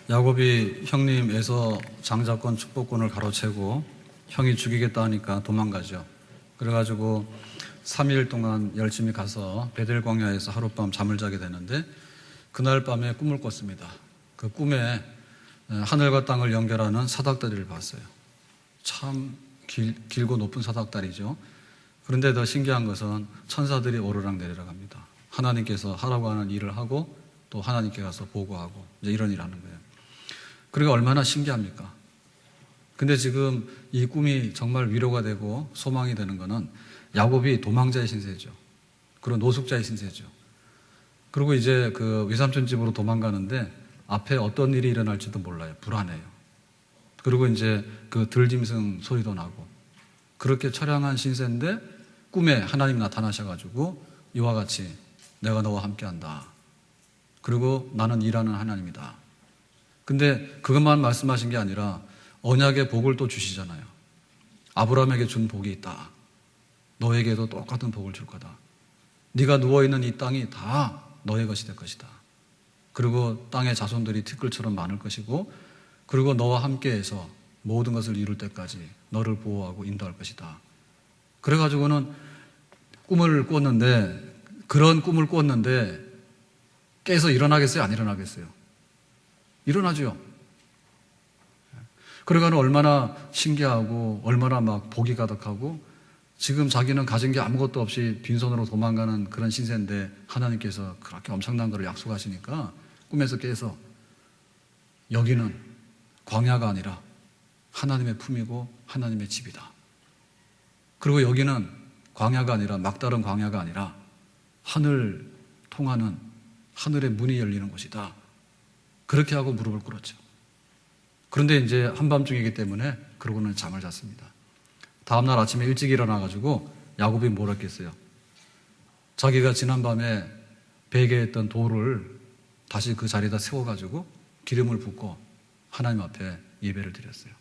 야곱이 형님 에서 장자권 축복권을 가로채고 형이 죽이겠다 하니까 도망가죠. 그래가지고 3일 동안 열심히 가서 베델 광야에서 하룻밤 잠을 자게 되는데 그날 밤에 꿈을 꿨습니다. 그 꿈에 하늘과 땅을 연결하는 사닥다리를 봤어요. 참 길고 높은 사닥다리죠. 그런데 더 신기한 것은 천사들이 오르락 내리락 합니다. 하나님께서 하라고 하는 일을 하고 또 하나님께 가서 보고하고 이제 이런 일을 하는 거예요. 그러니까 얼마나 신기합니까? 근데 지금 이 꿈이 정말 위로가 되고 소망이 되는 것은 야곱이 도망자의 신세죠. 그리고 노숙자의 신세죠. 그리고 이제 그 외삼촌 집으로 도망가는데 앞에 어떤 일이 일어날지도 몰라요. 불안해요. 그리고 이제 그 들짐승 소리도 나고 그렇게 처량한 신세인데 꿈에 하나님이 나타나셔가지고 이와 같이 내가 너와 함께한다. 그리고 나는 일하는 하나님이다. 근데 그것만 말씀하신 게 아니라 언약의 복을 또 주시잖아요. 아브라함에게 준 복이 있다. 너에게도 똑같은 복을 줄 거다. 네가 누워있는 이 땅이 다 너의 것이 될 것이다. 그리고 땅의 자손들이 티끌처럼 많을 것이고 그리고 너와 함께해서 모든 것을 이룰 때까지 너를 보호하고 인도할 것이다. 그래가지고는 꿈을 꿨는데 그런 꿈을 꿨는데 깨서 일어나겠어요? 안 일어나겠어요? 일어나죠. 그러니까 얼마나 신기하고 얼마나 막 복이 가득하고 지금 자기는 가진 게 아무것도 없이 빈손으로 도망가는 그런 신세인데 하나님께서 그렇게 엄청난 것을 약속하시니까 꿈에서 깨서 여기는 광야가 아니라 하나님의 품이고 하나님의 집이다. 그리고 여기는 광야가 아니라 막다른 광야가 아니라 하늘 통하는 하늘의 문이 열리는 곳이다. 그렇게 하고 무릎을 꿇었죠. 그런데 이제 한밤중이기 때문에 그러고는 잠을 잤습니다. 다음날 아침에 일찍 일어나가지고 야곱이 뭘 했겠어요? 자기가 지난밤에 베개했던 돌을 다시 그 자리에다 세워가지고 기름을 붓고 하나님 앞에 예배를 드렸어요.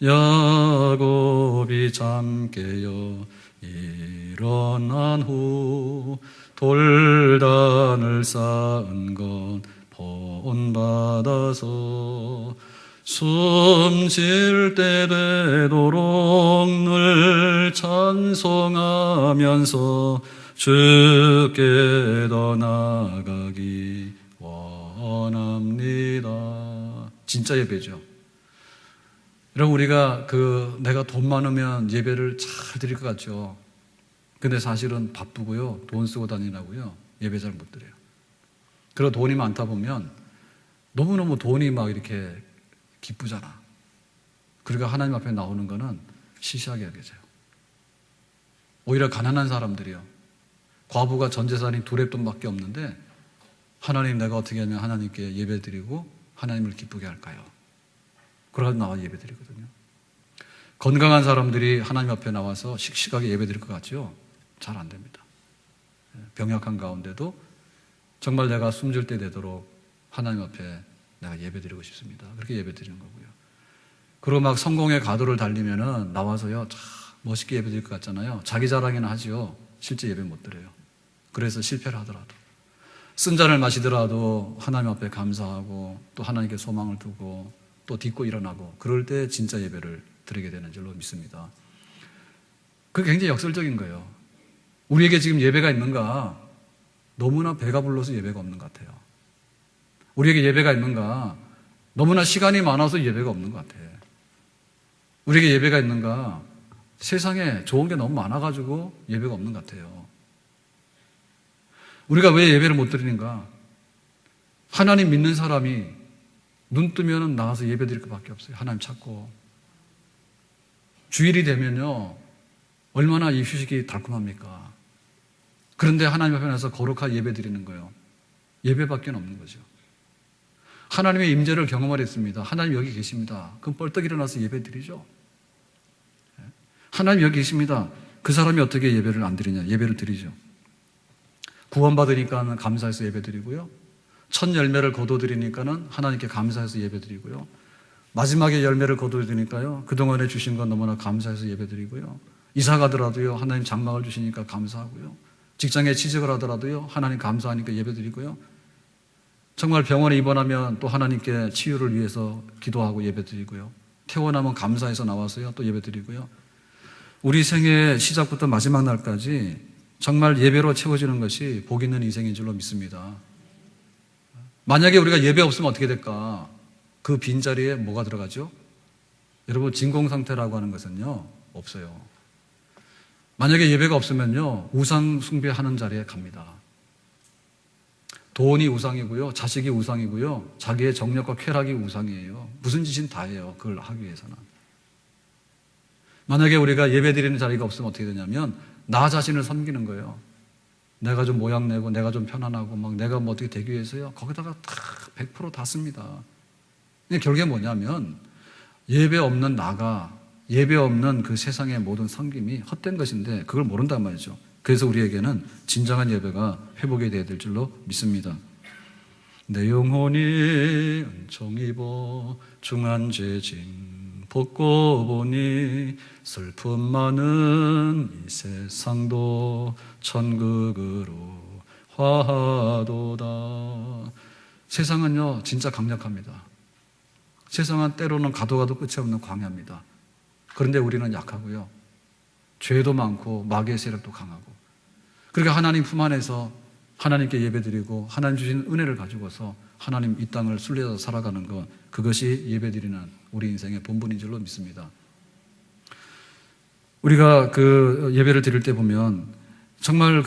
야곱이 잠 깨어 일어난 후 돌단을 쌓은 건 본받아서 숨 쉴 때 되도록 늘 찬송하면서 주께 더 나아가기 원합니다. 진짜 예배죠. 여러분 우리가 내가 돈 많으면 예배를 잘 드릴 것 같죠. 근데 사실은 바쁘고요. 돈 쓰고 다니라고요. 예배 잘 못 드려요. 그리고 돈이 많다 보면 너무너무 돈이 막 이렇게 기쁘잖아. 그러니까 하나님 앞에 나오는 거는 시시하게 여겨져요. 오히려 가난한 사람들이요. 과부가 전 재산이 두랩돈밖에 없는데 하나님 내가 어떻게 하면 하나님께 예배 드리고 하나님을 기쁘게 할까요? 그러고 나와 예배 드리거든요. 건강한 사람들이 하나님 앞에 나와서 씩씩하게 예배 드릴 것 같죠? 잘 안 됩니다. 병약한 가운데도 정말 내가 숨질 때 되도록 하나님 앞에 내가 예배 드리고 싶습니다. 그렇게 예배 드리는 거고요. 그리고 막 성공의 가도를 달리면은 나와서요, 참 멋있게 예배 드릴 것 같잖아요. 자기 자랑이나 하지요. 실제 예배 못 드려요. 그래서 실패를 하더라도. 쓴 잔을 마시더라도 하나님 앞에 감사하고 또 하나님께 소망을 두고 또 딛고 일어나고 그럴 때 진짜 예배를 드리게 되는 줄로 믿습니다. 그게 굉장히 역설적인 거예요. 우리에게 지금 예배가 있는가? 너무나 배가 불러서 예배가 없는 것 같아요. 우리에게 예배가 있는가? 너무나 시간이 많아서 예배가 없는 것 같아요. 우리에게 예배가 있는가? 세상에 좋은 게 너무 많아가지고 예배가 없는 것 같아요. 우리가 왜 예배를 못 드리는가? 하나님 믿는 사람이 눈 뜨면 나가서 예배 드릴 것밖에 없어요. 하나님 찾고. 주일이 되면요, 얼마나 이 휴식이 달콤합니까? 그런데 하나님 앞에 나서 거룩한 예배 드리는 거예요. 예배밖에 없는 거죠. 하나님의 임재를 경험하랬습니다. 하나님 여기 계십니다. 그럼 벌떡 일어나서 예배 드리죠. 하나님 여기 계십니다. 그 사람이 어떻게 예배를 안 드리냐? 예배를 드리죠. 구원받으니까는 감사해서 예배 드리고요. 첫 열매를 거둬드리니까는 하나님께 감사해서 예배 드리고요. 마지막에 열매를 거둬드리니까요. 그동안에 주신 건 너무나 감사해서 예배 드리고요. 이사 가더라도요. 하나님 장막을 주시니까 감사하고요. 직장에 취직을 하더라도요. 하나님 감사하니까 예배 드리고요. 정말 병원에 입원하면 또 하나님께 치유를 위해서 기도하고 예배드리고요. 퇴원하면 감사해서 나와서요 또 예배드리고요. 우리 생애 시작부터 마지막 날까지 정말 예배로 채워지는 것이 복 있는 인생인 줄로 믿습니다. 만약에 우리가 예배 없으면 어떻게 될까? 그 빈자리에 뭐가 들어가죠? 여러분, 진공상태라고 하는 것은요 없어요. 만약에 예배가 없으면요 우상 숭배하는 자리에 갑니다. 돈이 우상이고요, 자식이 우상이고요, 자기의 정력과 쾌락이 우상이에요. 무슨 짓인 다 해요, 그걸 하기 위해서는. 만약에 우리가 예배드리는 자리가 없으면 어떻게 되냐면 나 자신을 섬기는 거예요. 내가 좀 모양내고 내가 좀 편안하고 막 내가 뭐 어떻게 되기 위해서요 거기다가 다 100% 씁니다. 결국에 뭐냐면 예배 없는 나가, 예배 없는 그 세상의 모든 섬김이 헛된 것인데 그걸 모른단 말이죠. 그래서 우리에게는 진정한 예배가 회복이 되어야 될 줄로 믿습니다. 내 영혼이 은총 입어 중한 죄짐 벗고 보니 슬픔 많은 이 세상도 천국으로 화하도다. 세상은요 진짜 강력합니다. 세상은 때로는 가도 끝이 없는 광야입니다. 그런데 우리는 약하고요, 죄도 많고 마귀의 세력도 강하고, 그러니까 하나님 품 안에서 하나님께 예배드리고 하나님 주신 은혜를 가지고서 하나님 이 땅을 순례해서 살아가는 것, 그것이 예배드리는 우리 인생의 본분인 줄로 믿습니다. 우리가 그 예배를 드릴 때 보면 정말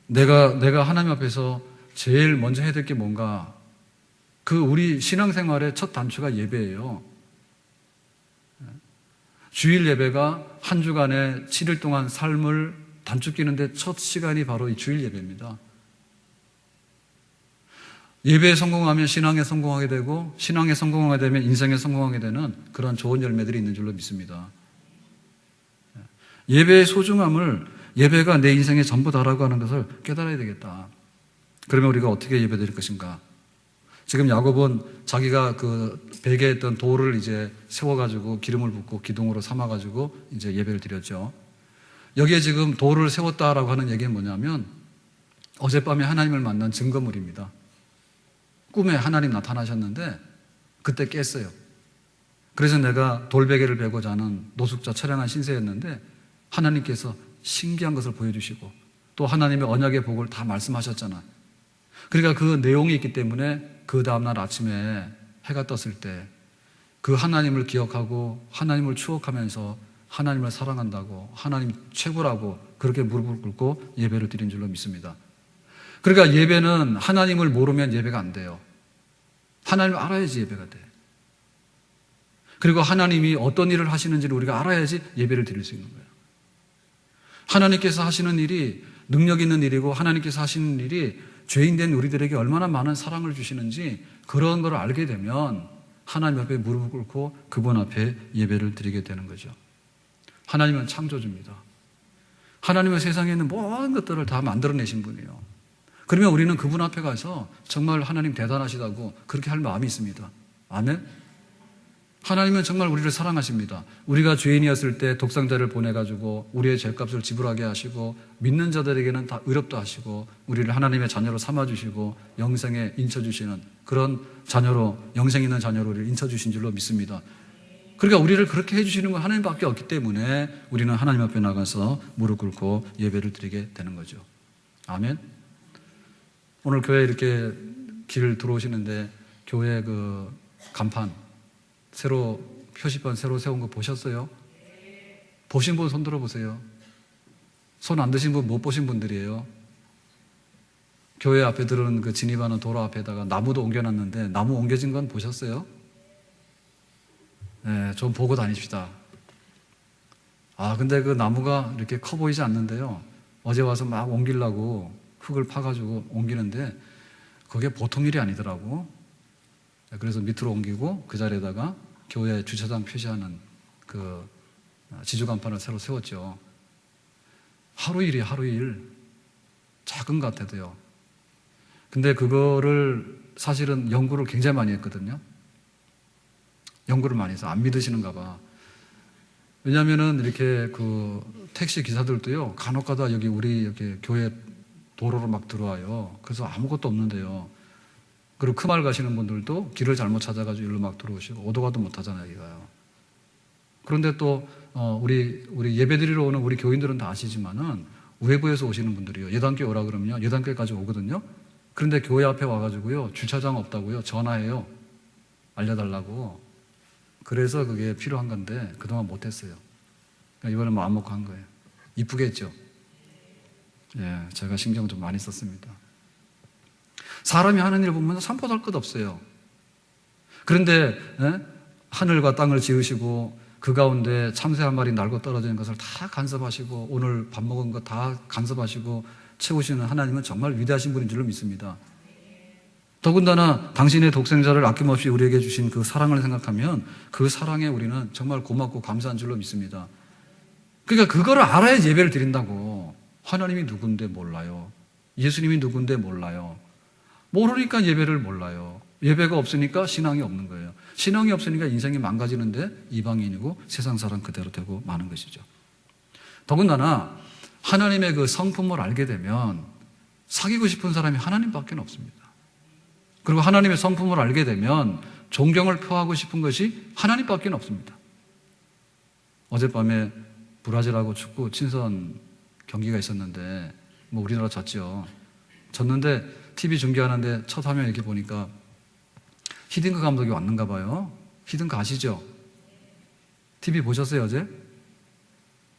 내가 하나님 앞에서 제일 먼저 해야 될 게 뭔가, 그 우리 신앙생활의 첫 단추가 예배예요. 주일 예배가 한 주간의 7일 동안 삶을 단축 끼는데 첫 시간이 바로 이 주일 예배입니다. 예배에 성공하면 신앙에 성공하게 되고, 신앙에 성공하게 되면 인생에 성공하게 되는 그런 좋은 열매들이 있는 줄로 믿습니다. 예배의 소중함을, 예배가 내 인생의 전부다라고 하는 것을 깨달아야 되겠다. 그러면 우리가 어떻게 예배드릴 것인가? 지금 야곱은 자기가 그 베개에 있던 돌을 이제 세워가지고 기름을 붓고 기둥으로 삼아가지고 이제 예배를 드렸죠. 여기에 지금 돌을 세웠다라고 하는 얘기는 뭐냐면 어젯밤에 하나님을 만난 증거물입니다. 꿈에 하나님 나타나셨는데 그때 깼어요. 그래서 내가 돌베개를 베고 자는 노숙자 처량한 신세였는데 하나님께서 신기한 것을 보여주시고 또 하나님의 언약의 복을 다 말씀하셨잖아. 그러니까 그 내용이 있기 때문에 그 다음날 아침에 해가 떴을 때 그 하나님을 기억하고 하나님을 추억하면서 하나님을 사랑한다고, 하나님 최고라고 그렇게 무릎을 꿇고 예배를 드린 줄로 믿습니다. 그러니까 예배는 하나님을 모르면 예배가 안 돼요. 하나님을 알아야지 예배가 돼. 그리고 하나님이 어떤 일을 하시는지를 우리가 알아야지 예배를 드릴 수 있는 거예요. 하나님께서 하시는 일이 능력 있는 일이고 하나님께서 하시는 일이 죄인된 우리들에게 얼마나 많은 사랑을 주시는지 그런 걸 알게 되면 하나님 앞에 무릎을 꿇고 그분 앞에 예배를 드리게 되는 거죠. 하나님은 창조주입니다. 하나님은 세상에 있는 모든 것들을 다 만들어내신 분이에요. 그러면 우리는 그분 앞에 가서 정말 하나님 대단하시다고 그렇게 할 마음이 있습니다. 아멘? 하나님은 정말 우리를 사랑하십니다. 우리가 죄인이었을 때 독생자를 보내가지고 우리의 죄값을 지불하게 하시고 믿는 자들에게는 다 의롭다 하시고 우리를 하나님의 자녀로 삼아주시고 영생에 인쳐주시는 그런 자녀로, 영생 있는 자녀로 우리를 인쳐주신 줄로 믿습니다. 그러니까 우리를 그렇게 해주시는 건 하나님밖에 없기 때문에 우리는 하나님 앞에 나가서 무릎 꿇고 예배를 드리게 되는 거죠. 아멘? 오늘 교회에 이렇게 길 들어오시는데 교회 그 간판 새로 표시판 새로 세운 거 보셨어요? 보신 분 손 들어보세요. 손 안 드신 분 못 보신 분들이에요. 교회 앞에 들어오는 그 진입하는 도로 앞에다가 나무도 옮겨놨는데 나무 옮겨진 건 보셨어요? 네, 좀 보고 다닙시다. 근데 그 나무가 이렇게 커 보이지 않는데요. 어제 와서 막 옮기려고 흙을 파가지고 옮기는데 그게 보통 일이 아니더라고. 그래서 밑으로 옮기고 그 자리에다가 교회 주차장 표시하는 그 지주간판을 새로 세웠죠. 하루 일이에요, 하루 일. 작은 것 같아도요. 근데 그거를 사실은 연구를 굉장히 많이 했거든요. 연구를 많이 해서 안 믿으시는가 봐. 왜냐면은 이렇게 그 택시 기사들도요, 간혹 가다 여기 우리 이렇게 교회 도로로 막 들어와요. 그래서 아무것도 없는데요. 그리고 크말 가시는 분들도 길을 잘못 찾아가지고 일로 막 들어오시고 오도 가도 못하잖아요, 여기가요. 그런데 또 우리 예배드리러 오는 우리 교인들은 다 아시지만은 외부에서 오시는 분들이요, 예단교회 오라 그러면요 예단교회까지 오거든요. 그런데 교회 앞에 와가지고요 주차장 없다고요 전화해요, 알려달라고. 그래서 그게 필요한 건데 그동안 못했어요. 그러니까 이번에 마음 먹고 한 거예요. 이쁘게 했죠? 예, 제가 신경 좀 많이 썼습니다. 사람이 하는 일 보면 산보다 할 것 없어요. 그런데 하늘과 땅을 지으시고 그 가운데 참새 한 마리 날고 떨어지는 것을 다 간섭하시고 오늘 밥 먹은 거 다 간섭하시고 채우시는 하나님은 정말 위대하신 분인 줄로 믿습니다. 더군다나 당신의 독생자를 아낌없이 우리에게 주신 그 사랑을 생각하면 그 사랑에 우리는 정말 고맙고 감사한 줄로 믿습니다. 그러니까 그거를 알아야 예배를 드린다고. 하나님이 누군데 몰라요. 예수님이 누군데 몰라요. 모르니까 예배를 몰라요. 예배가 없으니까 신앙이 없는 거예요. 신앙이 없으니까 인생이 망가지는데 이방인이고 세상 사람 그대로 되고 마는 것이죠. 더군다나 하나님의 그 성품을 알게 되면 사귀고 싶은 사람이 하나님밖에 없습니다. 그리고 하나님의 성품을 알게 되면 존경을 표하고 싶은 것이 하나님밖에 없습니다. 어젯밤에 브라질하고 축구 친선 경기가 있었는데 뭐 우리나라 졌죠. 졌는데 TV 중계하는데 첫 화면 이렇게 보니까 히딩크 감독이 왔는가 봐요. 히딩크 아시죠? TV 보셨어요, 어제?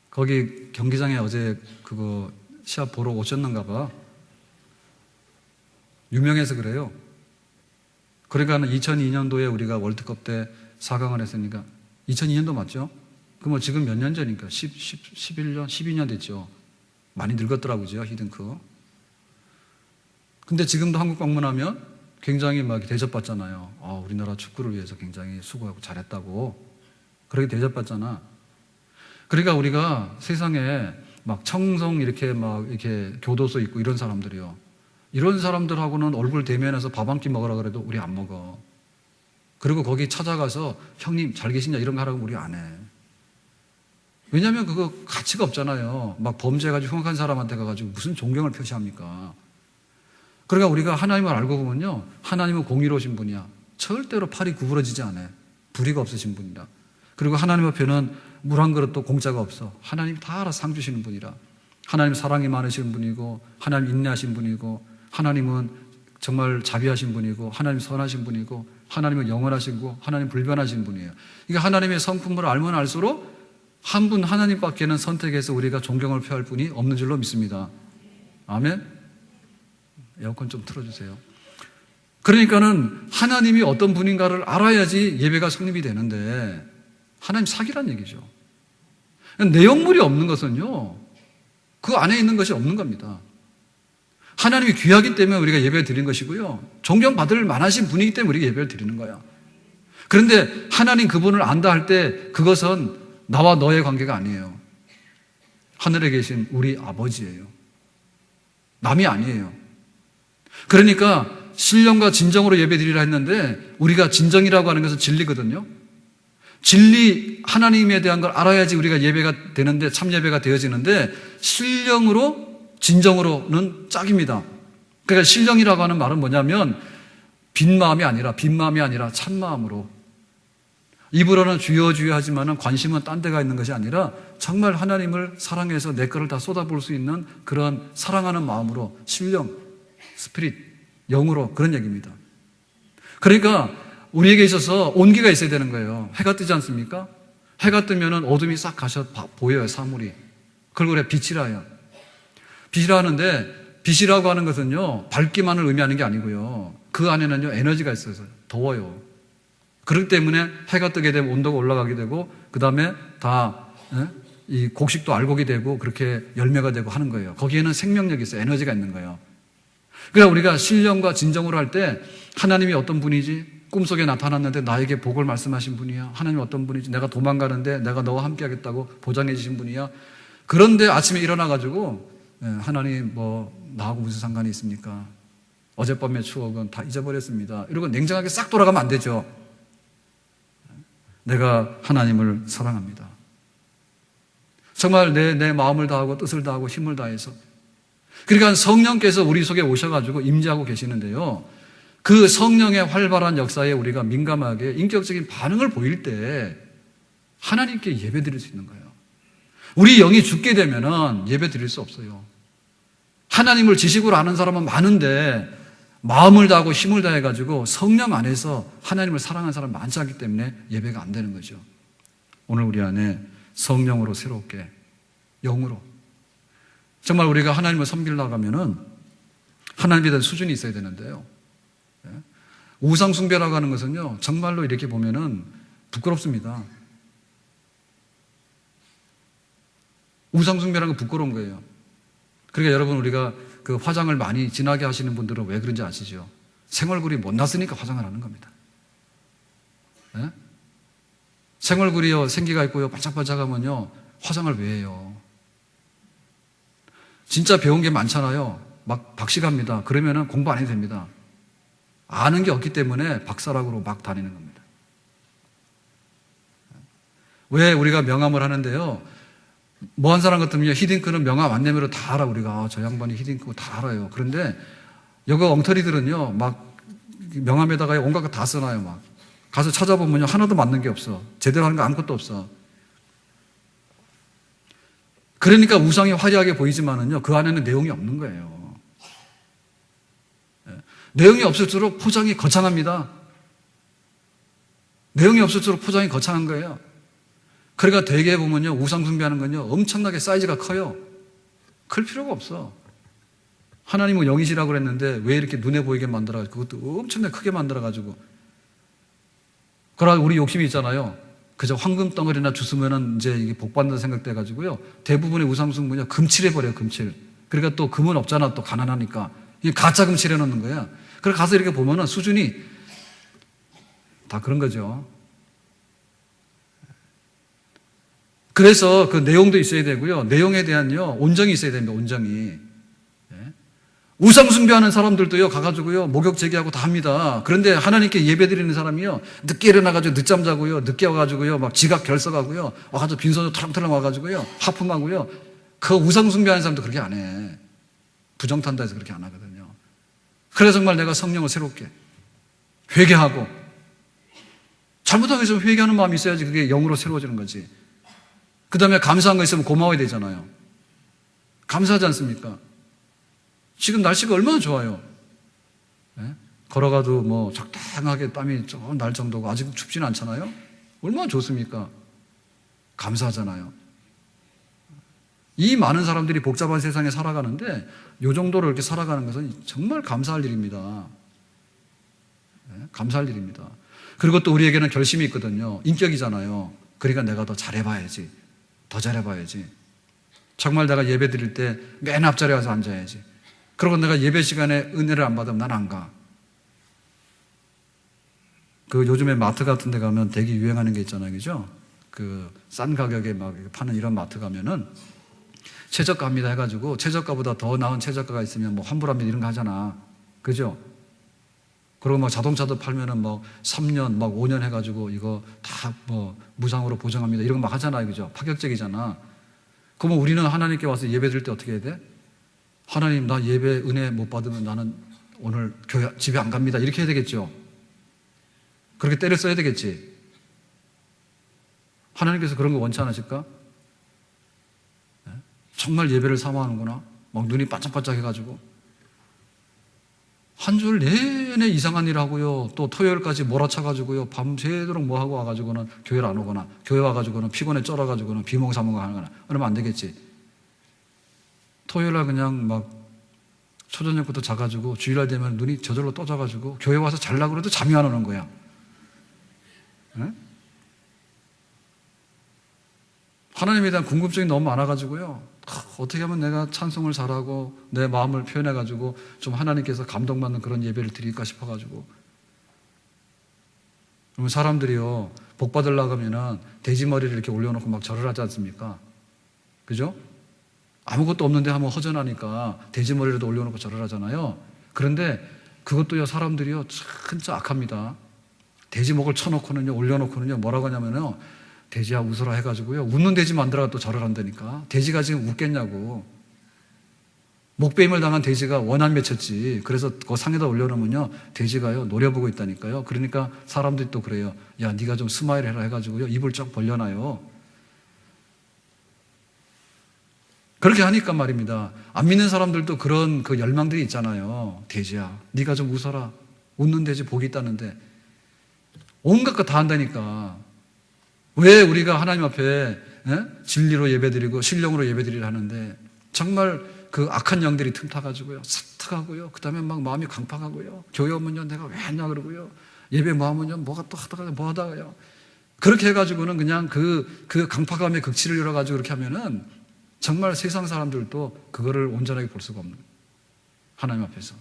거기 경기장에 어제 그거 시합 보러 오셨는가 봐. 유명해서 그래요. 그러니까 2002년도에 우리가 월드컵 때 4강을 했으니까 2002년도 맞죠? 그럼 지금 몇 년 전이니까 11년, 12년 됐죠. 많이 늙었더라고요, 히딩크. 근데 지금도 한국 방문하면 굉장히 막 대접받잖아요. 우리나라 축구를 위해서 굉장히 수고하고 잘했다고. 그렇게 대접받잖아. 그러니까 우리가 세상에 막 청성 이렇게 교도소 있고 이런 사람들이요. 이런 사람들하고는 얼굴 대면해서 밥 한 끼 먹으라 그래도 우리 안 먹어. 그리고 거기 찾아가서 형님 잘 계시냐 이런 거 하라고 우리 안 해. 왜냐하면 그거 가치가 없잖아요. 막 범죄해가지고 흉악한 사람한테 가가지고 무슨 존경을 표시합니까? 그러니까 우리가 하나님을 알고 보면요, 하나님은 공의로우신 분이야. 절대로 팔이 구부러지지 않아요. 불의가 없으신 분이라. 그리고 하나님 앞에는 물 한 그릇도 공짜가 없어. 하나님이 다 알아서 상 주시는 분이라. 하나님 사랑이 많으신 분이고 하나님 인내하신 분이고 하나님은 정말 자비하신 분이고 하나님 선하신 분이고 하나님은 영원하시고 하나님 불변하신 분이에요. 그러니까 하나님의 성품을 알면 알수록 한 분 하나님밖에는 선택해서 우리가 존경을 표할 분이 없는 줄로 믿습니다. 아멘? 에어컨 좀 틀어주세요. 그러니까는 하나님이 어떤 분인가를 알아야지 예배가 성립이 되는데 하나님 사기란 얘기죠. 내용물이 없는 것은요, 그 안에 있는 것이 없는 겁니다. 하나님이 귀하기 때문에 우리가 예배를 드리는 것이고요, 존경받을 만하신 분이기 때문에 우리가 예배를 드리는 거야. 그런데 하나님 그분을 안다 할 때 그것은 나와 너의 관계가 아니에요. 하늘에 계신 우리 아버지예요. 남이 아니에요. 그러니까 신령과 진정으로 예배드리라 했는데 우리가 진정이라고 하는 것은 진리거든요. 진리 하나님에 대한 걸 알아야지 우리가 예배가 되는데 참 예배가 되어지는데 신령으로 진정으로는 짝입니다. 그러니까 신령이라고 하는 말은 뭐냐면 빈 마음이 아니라 참 마음으로, 입으로는 주여 주여 하지만 관심은 딴 데가 있는 것이 아니라 정말 하나님을 사랑해서 내 거를 다 쏟아부을 수 있는 그런 사랑하는 마음으로 신령, 스피릿, 영으로, 그런 얘기입니다. 그러니까 우리에게 있어서 온기가 있어야 되는 거예요. 해가 뜨지 않습니까? 해가 뜨면 어둠이 싹 가셔 보여요, 사물이. 그걸 그래 빛이라 해요. 빛이라 하는데 빛이라고 하는 것은요, 밝기만을 의미하는 게 아니고요, 그 안에는요 에너지가 있어서 더워요. 그렇기 때문에 해가 뜨게 되면 온도가 올라가게 되고 그 다음에 다 이 곡식도 알곡이 되고 그렇게 열매가 되고 하는 거예요. 거기에는 생명력이 있어요. 에너지가 있는 거예요. 그러니까 우리가 신령과 진정으로 할 때 하나님이 어떤 분이지? 꿈속에 나타났는데 나에게 복을 말씀하신 분이야. 하나님이 어떤 분이지? 내가 도망가는데 내가 너와 함께 하겠다고 보장해 주신 분이야. 그런데 아침에 일어나가지고 하나님 뭐 나하고 무슨 상관이 있습니까? 어젯밤의 추억은 다 잊어버렸습니다. 이러고 냉정하게 싹 돌아가면 안 되죠. 내가 하나님을 사랑합니다. 정말 내 마음을 다하고 뜻을 다하고 힘을 다해서. 그러니까 성령께서 우리 속에 오셔가지고 임재하고 계시는데요, 그 성령의 활발한 역사에 우리가 민감하게 인격적인 반응을 보일 때 하나님께 예배 드릴 수 있는 거예요. 우리 영이 죽게 되면은 예배 드릴 수 없어요. 하나님을 지식으로 아는 사람은 많은데 마음을 다하고 힘을 다해가지고 성령 안에서 하나님을 사랑하는 사람 많지 않기 때문에 예배가 안 되는 거죠. 오늘 우리 안에 성령으로 새롭게 영으로 정말 우리가 하나님을 섬기려고 하면은 하나님에 대한 수준이 있어야 되는데요. 우상 숭배라고 하는 것은요, 정말로 이렇게 보면은 부끄럽습니다. 우상 숭배라는 건 부끄러운 거예요. 그러니까 여러분, 우리가 그 화장을 많이 진하게 하시는 분들은 왜 그런지 아시죠? 생얼굴이 못났으니까 화장을 하는 겁니다. 네? 생얼굴이요, 생기가 있고요, 반짝반짝하면요, 화장을 왜 해요? 진짜 배운 게 많잖아요. 막 박식합니다. 그러면은 공부 안 해도 됩니다. 아는 게 없기 때문에 박사락으로 막 다니는 겁니다. 왜 우리가 명함을 하는데요? 뭐 한 사람 같으면 히딩크는 명함 안 내면 다 알아. 우리가 저 양반이 히딩크고 다 알아요. 그런데 여기 엉터리들은요, 막 명함에다가 온갖 거 다 써놔요. 막 가서 찾아보면요, 하나도 맞는 게 없어. 제대로 하는 거 아무것도 없어. 그러니까 우상이 화려하게 보이지만은요, 그 안에는 내용이 없는 거예요. 내용이 없을수록 포장이 거창합니다. 내용이 없을수록 포장이 거창한 거예요. 그러니까 대개 보면요, 우상 숭배하는 건요, 엄청나게 사이즈가 커요. 클 필요가 없어. 하나님은 영이시라고 그랬는데 왜 이렇게 눈에 보이게 만들어가지고 그것도 엄청나게 크게 만들어가지고. 그러나 우리 욕심이 있잖아요. 그저 황금 덩어리나 주스면은 이제 이게 복 받는다 생각돼가지고요, 대부분의 우상 숭배는요, 금칠해버려요, 금칠. 그러니까 또 금은 없잖아, 또 가난하니까. 가짜 금칠 해놓는 거야. 그래서 가서 이렇게 보면은 수준이 다 그런 거죠. 그래서 그 내용도 있어야 되고요. 내용에 대한요, 온정이 있어야 됩니다. 온정이. 우상 숭배하는 사람들도요, 가가지고요, 목욕 제기하고 다 합니다. 그런데 하나님께 예배 드리는 사람이요, 늦게 일어나가지고 늦잠 자고요, 늦게 와가지고요, 막 지각 결석하고요, 와가지고 빈손으로 털렁털렁 와가지고요, 하품하고요. 그 우상 숭배하는 사람도 그렇게 안 해. 부정탄다 해서 그렇게 안 하거든요. 그래서 정말 내가 성령을 새롭게 회개하고, 잘못하고 있으면 회개하는 마음이 있어야지 그게 영으로 새로워지는 거지. 그 다음에 감사한 거 있으면 고마워야 되잖아요. 감사하지 않습니까? 지금 날씨가 얼마나 좋아요. 네? 걸어가도 뭐 적당하게 땀이 좀 날 정도고, 아직 춥지는 않잖아요. 얼마나 좋습니까? 감사하잖아요. 이 많은 사람들이 복잡한 세상에 살아가는데 이 정도로 이렇게 살아가는 것은 정말 감사할 일입니다. 네? 감사할 일입니다. 그리고 또 우리에게는 결심이 있거든요. 인격이잖아요. 그러니까 내가 더 잘해봐야지. 더 잘해봐야지. 정말 내가 예배 드릴 때 맨 앞자리에 와서 앉아야지. 그리고 내가 예배 시간에 은혜를 안 받으면 난 안 가. 그 요즘에 마트 같은 데 가면 되게 유행하는 게 있잖아요. 그죠? 그 싼 가격에 막 파는 이런 마트 가면은 최저가입니다 해가지고, 최저가보다 더 나은 최저가가 있으면 뭐 환불합니다 이런 거 하잖아. 그죠? 그리고 막 자동차도 팔면은 뭐 3년, 막 5년 해가지고 이거 다 뭐 무상으로 보증합니다 이런 거 막 하잖아요. 그죠? 파격적이잖아. 그러면 우리는 하나님께 와서 예배 드릴 때 어떻게 해야 돼? 하나님, 나 예배 은혜 못 받으면 나는 오늘 교회 집에 안 갑니다. 이렇게 해야 되겠죠? 그렇게 때를 써야 되겠지? 하나님께서 그런 거 원치 않으실까? 정말 예배를 사모하는구나. 막 눈이 반짝반짝 해가지고. 한 줄 내내 이상한 일 하고요. 또 토요일까지 몰아쳐가지고요. 밤새도록 뭐 하고 와가지고는 교회를 안 오거나, 교회 와가지고는 피곤에 쩔어가지고는 비몽사몽 하거나, 그러면 안 되겠지. 토요일날 그냥 막 초저녁부터 자가지고 주일날 되면 눈이 저절로 떠져가지고 교회 와서 자려고 그래도 잠이 안 오는 거야. 네? 하나님에 대한 궁금증이 너무 많아가지고요. 어떻게 하면 내가 찬송을 잘하고 내 마음을 표현해가지고 좀 하나님께서 감동받는 그런 예배를 드릴까 싶어가지고. 그러면 사람들이요, 복 받으려고 하면은 돼지머리를 이렇게 올려놓고 막 절을 하지 않습니까? 그죠? 아무것도 없는데 하면 허전하니까 돼지머리라도 올려놓고 절을 하잖아요. 그런데 그것도요, 사람들이요, 진짜 악합니다. 돼지목을 쳐놓고는요, 올려놓고는요, 뭐라고 하냐면요, 돼지야 웃어라 해가지고요, 웃는 돼지 만들어가 또 절을 한다니까. 돼지가 지금 웃겠냐고. 목배임을 당한 돼지가 원한 맺혔지. 그래서 그 상에다 올려놓으면요, 돼지가요 노려보고 있다니까요. 그러니까 사람들이 또 그래요. 야, 네가 좀 스마일 해라 해가지고요 입을 쫙 벌려놔요. 그렇게 하니까 말입니다. 안 믿는 사람들도 그런 그 열망들이 있잖아요. 돼지야, 네가 좀 웃어라. 웃는 돼지 복이 있다는데 온갖 거 다 한다니까. 왜 우리가 하나님 앞에 진리로 예배드리고 신령으로 예배드리려 하는데 정말 그 악한 영들이 틈타가지고요 사특하고요, 그 다음에 막 마음이 강팍하고요, 교회 오면요 내가 왜 했냐 그러고요, 예배 뭐 하면요 뭐가 또 하다가요 뭐 하다가요, 그렇게 해가지고는 그냥 그 강팍함의 극치를 이뤄가지고 그렇게 하면은 정말 세상 사람들도 그거를 온전하게 볼 수가 없는 거예요. 하나님 앞에서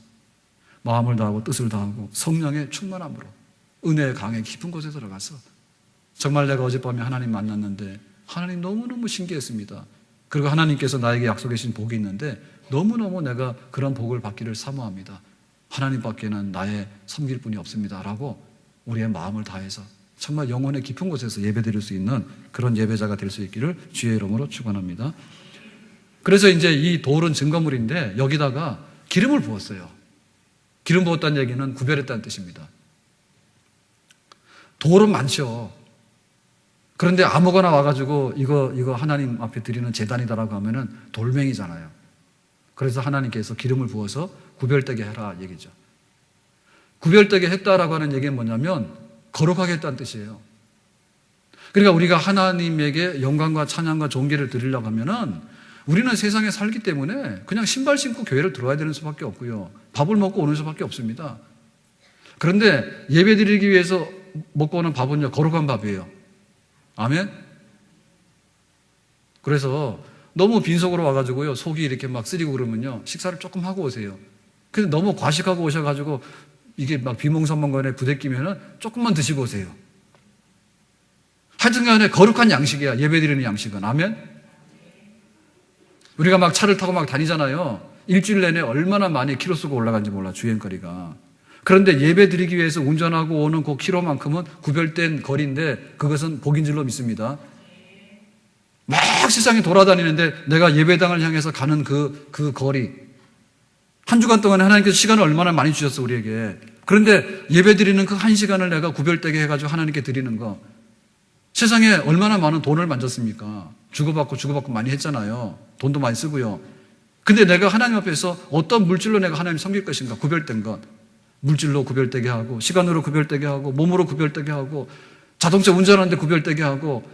마음을 다하고 뜻을 다하고 성령의 충만함으로 은혜의 강에 깊은 곳에 들어가서 정말 내가 어젯밤에 하나님 만났는데 하나님 너무너무 신기했습니다. 그리고 하나님께서 나에게 약속해 주신 복이 있는데 너무너무 내가 그런 복을 받기를 사모합니다. 하나님밖에는 나의 섬길 분이 없습니다 라고 우리의 마음을 다해서 정말 영혼의 깊은 곳에서 예배드릴 수 있는 그런 예배자가 될 수 있기를 주의 이름으로 축원합니다. 그래서 이제 이 돌은 증거물인데 여기다가 기름을 부었어요. 기름 부었다는 얘기는 구별했다는 뜻입니다. 돌은 많죠. 그런데 아무거나 와가지고 이거 하나님 앞에 드리는 제단이다라고 하면은 돌멩이잖아요. 그래서 하나님께서 기름을 부어서 구별되게 해라 얘기죠. 구별되게 했다라고 하는 얘기는 뭐냐면 거룩하게 했다는 뜻이에요. 그러니까 우리가 하나님에게 영광과 찬양과 존귀를 드리려고 하면은 우리는 세상에 살기 때문에 그냥 신발 신고 교회를 들어와야 되는 수밖에 없고요, 밥을 먹고 오는 수밖에 없습니다. 그런데 예배 드리기 위해서 먹고 오는 밥은요 거룩한 밥이에요. 아멘? 그래서 너무 빈속으로 와가지고요 속이 이렇게 막 쓰리고 그러면요 식사를 조금 하고 오세요. 근데 너무 과식하고 오셔가지고 이게 막 비몽사몽간에 부대끼면은 조금만 드시고 오세요. 하여튼 간에 거룩한 양식이야, 예배드리는 양식은. 아멘? 우리가 막 차를 타고 막 다니잖아요. 일주일 내내 얼마나 많이 키로수가 올라간지 몰라, 주행거리가. 그런데 예배 드리기 위해서 운전하고 오는 그 키로만큼은 구별된 거리인데 그것은 복인 줄로 믿습니다. 막 세상에 돌아다니는데 내가 예배당을 향해서 가는 그 거리, 한 주간 동안에 하나님께서 시간을 얼마나 많이 주셨어 우리에게. 그런데 예배 드리는 그 한 시간을 내가 구별되게 해가지고 하나님께 드리는 거, 세상에 얼마나 많은 돈을 만졌습니까? 주고받고 많이 했잖아요. 돈도 많이 쓰고요. 근데 내가 하나님 앞에서 어떤 물질로 내가 하나님 섬길 것인가, 구별된 것, 물질로 구별되게 하고 시간으로 구별되게 하고 몸으로 구별되게 하고 자동차 운전하는데 구별되게 하고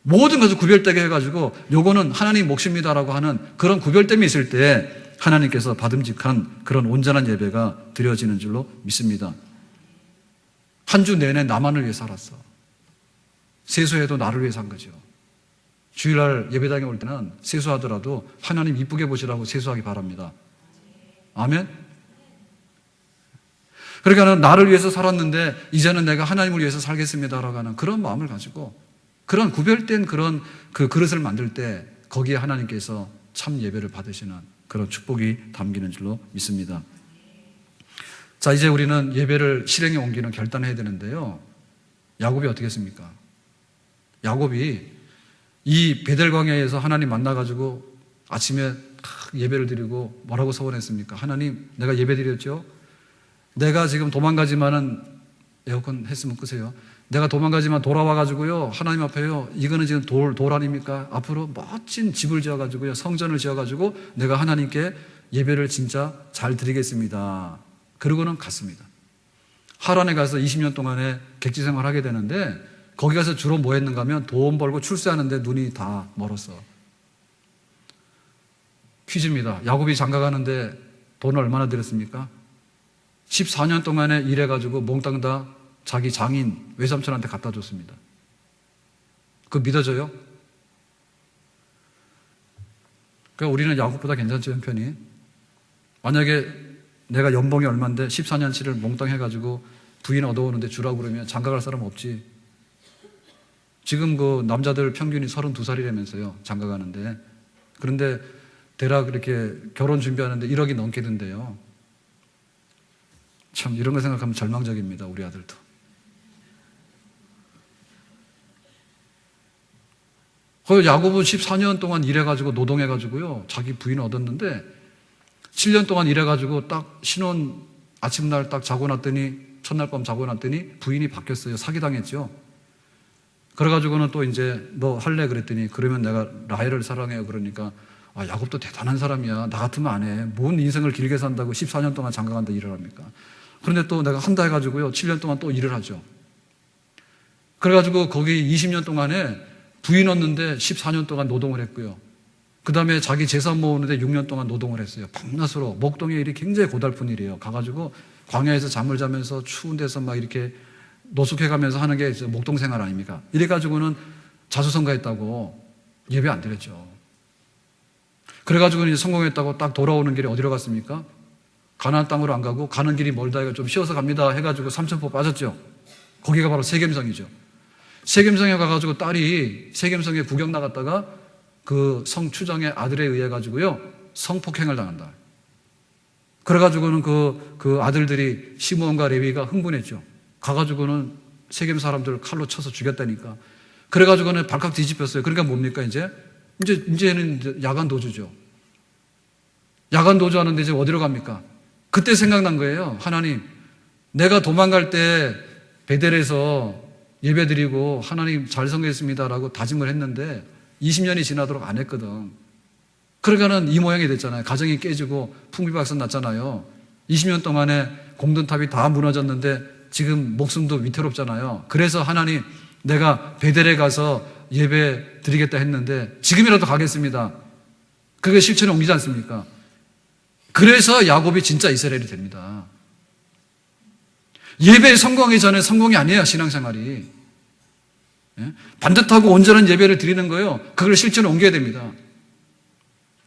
모든 것을 구별되게 해가지고 요거는 하나님 몫입니다라고 하는 그런 구별됨이 있을 때 하나님께서 받음직한 그런 온전한 예배가 드려지는 줄로 믿습니다. 한 주 내내 나만을 위해 살았어. 세수해도 나를 위해 산 거죠. 주일날 예배당에 올 때는 세수하더라도 하나님 이쁘게 보시라고 세수하기 바랍니다. 아멘? 그러니까 나를 위해서 살았는데 이제는 내가 하나님을 위해서 살겠습니다라고 하는 그런 마음을 가지고 그런 구별된 그런 그 그릇을 만들 때 거기에 하나님께서 참 예배를 받으시는 그런 축복이 담기는 줄로 믿습니다. 자, 이제 우리는 예배를 실행에 옮기는 결단을 해야 되는데요. 야곱이 어떻게 했습니까? 야곱이 이 베델 광야에서 하나님 만나가지고 아침에 예배를 드리고 뭐라고 서원했습니까? 하나님, 내가 예배 드렸죠? 내가 지금 도망가지만은, 에어컨 했으면 끄세요. 내가 도망가지만 돌아와가지고요 하나님 앞에요, 이거는 지금 돌 아닙니까? 앞으로 멋진 집을 지어가지고요 성전을 지어가지고 내가 하나님께 예배를 진짜 잘 드리겠습니다. 그러고는 갔습니다. 하란에 가서 20년 동안에 객지 생활을 하게 되는데 거기 가서 주로 뭐 했는가 하면 돈 벌고 출세하는데 눈이 다 멀었어. 퀴즈입니다. 야곱이 장가가는데 돈을 얼마나 들였습니까? 14년 동안에 일해가지고 몽땅 다 자기 장인 외삼촌한테 갖다 줬습니다. 그거 믿어져요? 그러니까 우리는 야곱보다 괜찮죠, 형편이. 만약에 내가 연봉이 얼마인데 14년치를 몽땅 해가지고 부인 얻어오는데 주라고 그러면 장가갈 사람 없지. 지금 그 남자들 평균이 32살이라면서요, 장가가는데. 그런데 대략 이렇게 결혼 준비하는데 1억이 넘게 든대요. 참 이런 거 생각하면 절망적입니다, 우리 아들도. 야곱은 14년 동안 일해가지고 노동해가지고요 자기 부인을 얻었는데 7년 동안 일해가지고 딱 신혼 아침날 딱 자고 났더니, 첫날 밤 자고 났더니 부인이 바뀌었어요. 사기당했죠. 그래가지고는 또 이제 너 할래? 그랬더니 그러면 내가 라헬을 사랑해요. 그러니까 야곱도 대단한 사람이야. 나 같으면 안 해. 뭔 인생을 길게 산다고 14년 동안 장가간다 일을 합니까? 그런데 또 내가 한다 해가지고요. 7년 동안 또 일을 하죠. 그래가지고 거기 20년 동안에 부인 얻는데 14년 동안 노동을 했고요. 그 다음에 자기 재산 모으는데 6년 동안 노동을 했어요. 밤낮으로. 목동의 일이 굉장히 고달픈 일이에요. 가가지고 광야에서 잠을 자면서 추운 데서 막 이렇게 노숙해가면서 하는 게 목동 생활 아닙니까? 이래가지고는 자수성가했다고 예배 안 드렸죠. 그래가지고는 성공했다고 딱 돌아오는 길에 어디로 갔습니까? 가나안 땅으로 안 가고 가는 길이 멀다 해가 좀 쉬어서 갑니다 해가지고 삼천포 빠졌죠. 거기가 바로 세겜성이죠. 세겜성에 가가지고 딸이 세겜성에 구경 나갔다가 그 성 추장의 아들에 의해 가지고요 성폭행을 당한다. 그래가지고는 그 아들들이 시므온과 레위가 흥분했죠. 가가지고는 세겜 사람들 칼로 쳐서 죽였다니까. 그래가지고는 발칵 뒤집혔어요. 그러니까 뭡니까 이제는 야간 도주죠. 야간 도주하는데 이제 어디로 갑니까? 그때 생각난 거예요. 하나님, 내가 도망갈 때 베델에서 예배드리고 하나님 잘 섬기겠습니다라고 다짐을 했는데 20년이 지나도록 안 했거든. 그러니까는 이 모양이 됐잖아요. 가정이 깨지고 풍비박산 났잖아요. 20년 동안에 공든탑이 다 무너졌는데 지금 목숨도 위태롭잖아요. 그래서 하나님, 내가 베델에 가서 예배 드리겠다 했는데 지금이라도 가겠습니다. 그게 실천에 옮기지 않습니까? 그래서 야곱이 진짜 이스라엘이 됩니다. 예배에 성공하기 전에 성공이 아니에요, 신앙생활이. 반듯하고 온전한 예배를 드리는 거예요. 그걸 실천에 옮겨야 됩니다.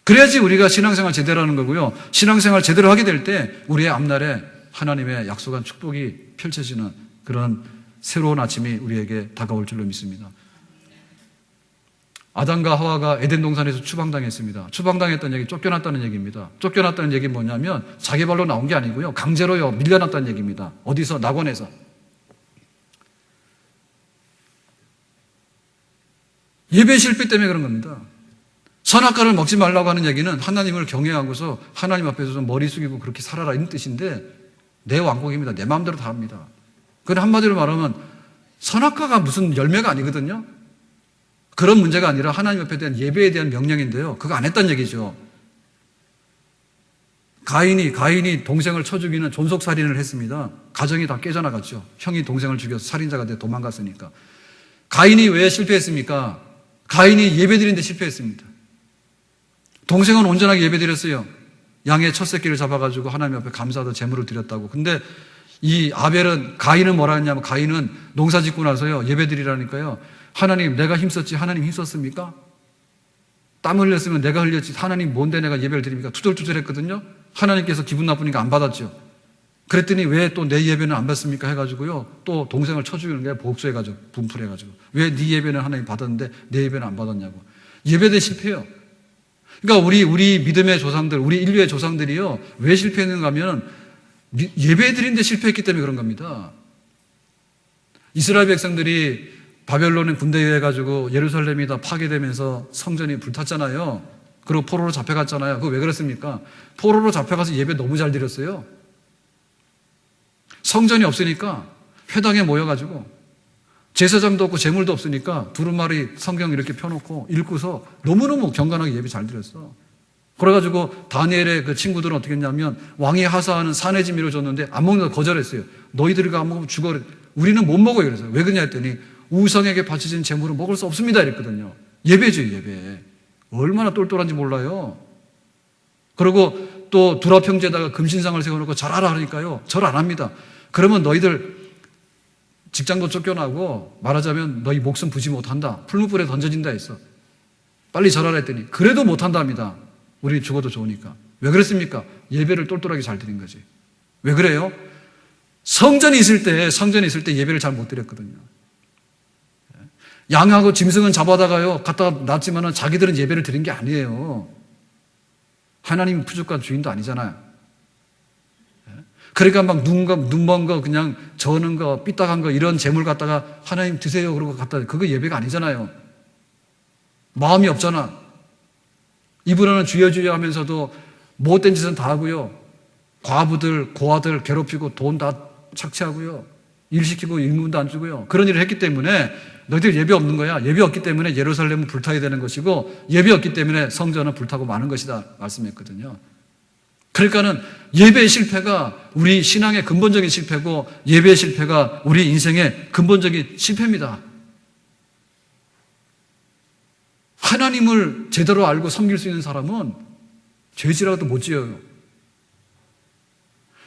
그래야지 우리가 신앙생활 제대로 하는 거고요. 신앙생활 제대로 하게 될 때 우리의 앞날에 하나님의 약속한 축복이 펼쳐지는 그런 새로운 아침이 우리에게 다가올 줄로 믿습니다. 아담과 하와가 에덴 동산에서 추방당했습니다. 추방당했다는 얘기, 쫓겨났다는 얘기입니다. 쫓겨났다는 얘기는 뭐냐면 자기 발로 나온 게 아니고요. 강제로요, 밀려났다는 얘기입니다. 어디서? 낙원에서. 예배 실패 때문에 그런 겁니다. 선악과를 먹지 말라고 하는 얘기는 하나님을 경외하고서 하나님 앞에서 좀 머리 숙이고 그렇게 살아라 이런 뜻인데 내 왕국입니다. 내 마음대로 다 합니다. 그건 한마디로 말하면 선악과가 무슨 열매가 아니거든요. 그런 문제가 아니라 하나님 앞에 대한 예배에 대한 명령인데요. 그거 안 했다는 얘기죠. 가인이 동생을 쳐 죽이는 존속살인을 했습니다. 가정이 다 깨져나갔죠. 형이 동생을 죽여서 살인자가 돼 도망갔으니까. 가인이 왜 실패했습니까? 가인이 예배드리는데 실패했습니다. 동생은 온전하게 예배드렸어요. 양의 첫 새끼를 잡아가지고 하나님 앞에 감사하다 제물을 드렸다고. 근데 이 아벨은, 가인은 뭐라 했냐면 가인은 농사 짓고 나서요 예배드리라니까요. 하나님, 내가 힘썼지 하나님 힘썼습니까? 땀 흘렸으면 내가 흘렸지 하나님 뭔데 내가 예배를 드립니까? 투덜투덜 했거든요. 하나님께서 기분 나쁘니까 안 받았죠. 그랬더니 왜 또 내 예배는 안 받습니까? 해가지고요 또 동생을 쳐 죽이는 게 복수해가지고 분풀해가지고 왜 네 예배는 하나님 받았는데 내 예배는 안 받았냐고. 예배대 실패해요. 그러니까 우리 믿음의 조상들, 우리 인류의 조상들이요 왜 실패했는가 하면 예배 드리는데 실패했기 때문에 그런 겁니다. 이스라엘 백성들이 바벨론의 군대에 의해 가지고 예루살렘이 다 파괴되면서 성전이 불탔잖아요. 그리고 포로로 잡혀갔잖아요. 그거 왜 그랬습니까? 포로로 잡혀가서 예배 너무 잘 드렸어요. 성전이 없으니까 회당에 모여가지고 제사장도 없고 제물도 없으니까 두루마리 성경 이렇게 펴놓고 읽고서 너무너무 경건하게 예배 잘 드렸어. 그래가지고 다니엘의 그 친구들은 어떻게 했냐면 왕이 하사하는 산의 진미를 줬는데 안 먹는다고 거절했어요. 너희들이 안 먹으면 죽어. 우리는 못 먹어요. 그래서 왜 그러냐 했더니 우상에게 바쳐진 제물은 먹을 수 없습니다 이랬거든요. 예배죠, 예배. 얼마나 똘똘한지 몰라요. 그리고 또 두라평제에다가 금신상을 세워놓고 절하라 하니까요 절 안 합니다. 그러면 너희들 직장도 쫓겨나고 말하자면 너희 목숨 부지 못한다. 풀무불에 던져진다 했어. 빨리 절하라 했더니 그래도 못한답니다. 우리 죽어도 좋으니까. 왜 그랬습니까? 예배를 똘똘하게 잘 드린 거지. 왜 그래요? 성전이 있을 때 예배를 잘 못 드렸거든요. 양하고 짐승은 잡아다가요 갖다 놨지만은 자기들은 예배를 드린 게 아니에요. 하나님 부족한 주인도 아니잖아요. 그러니까 막 눈먼 거 그냥 저는 거 삐딱한 거 이런 재물 갖다가 하나님 드세요 그러고 갖다, 그거 예배가 아니잖아요. 마음이 없잖아. 이분은 주여 주여 하면서도 못된 짓은 다 하고요. 과부들, 고아들 괴롭히고 돈 다 착취하고요. 일 시키고 임금도 안 주고요. 그런 일을 했기 때문에 너희들 예배 없는 거야. 예배 없기 때문에 예루살렘은 불타야 되는 것이고 예배 없기 때문에 성전은 불타고 마는 것이다 말씀했거든요. 그러니까는 예배의 실패가 우리 신앙의 근본적인 실패고 예배의 실패가 우리 인생의 근본적인 실패입니다. 하나님을 제대로 알고 섬길 수 있는 사람은 죄지라도 못 지어요.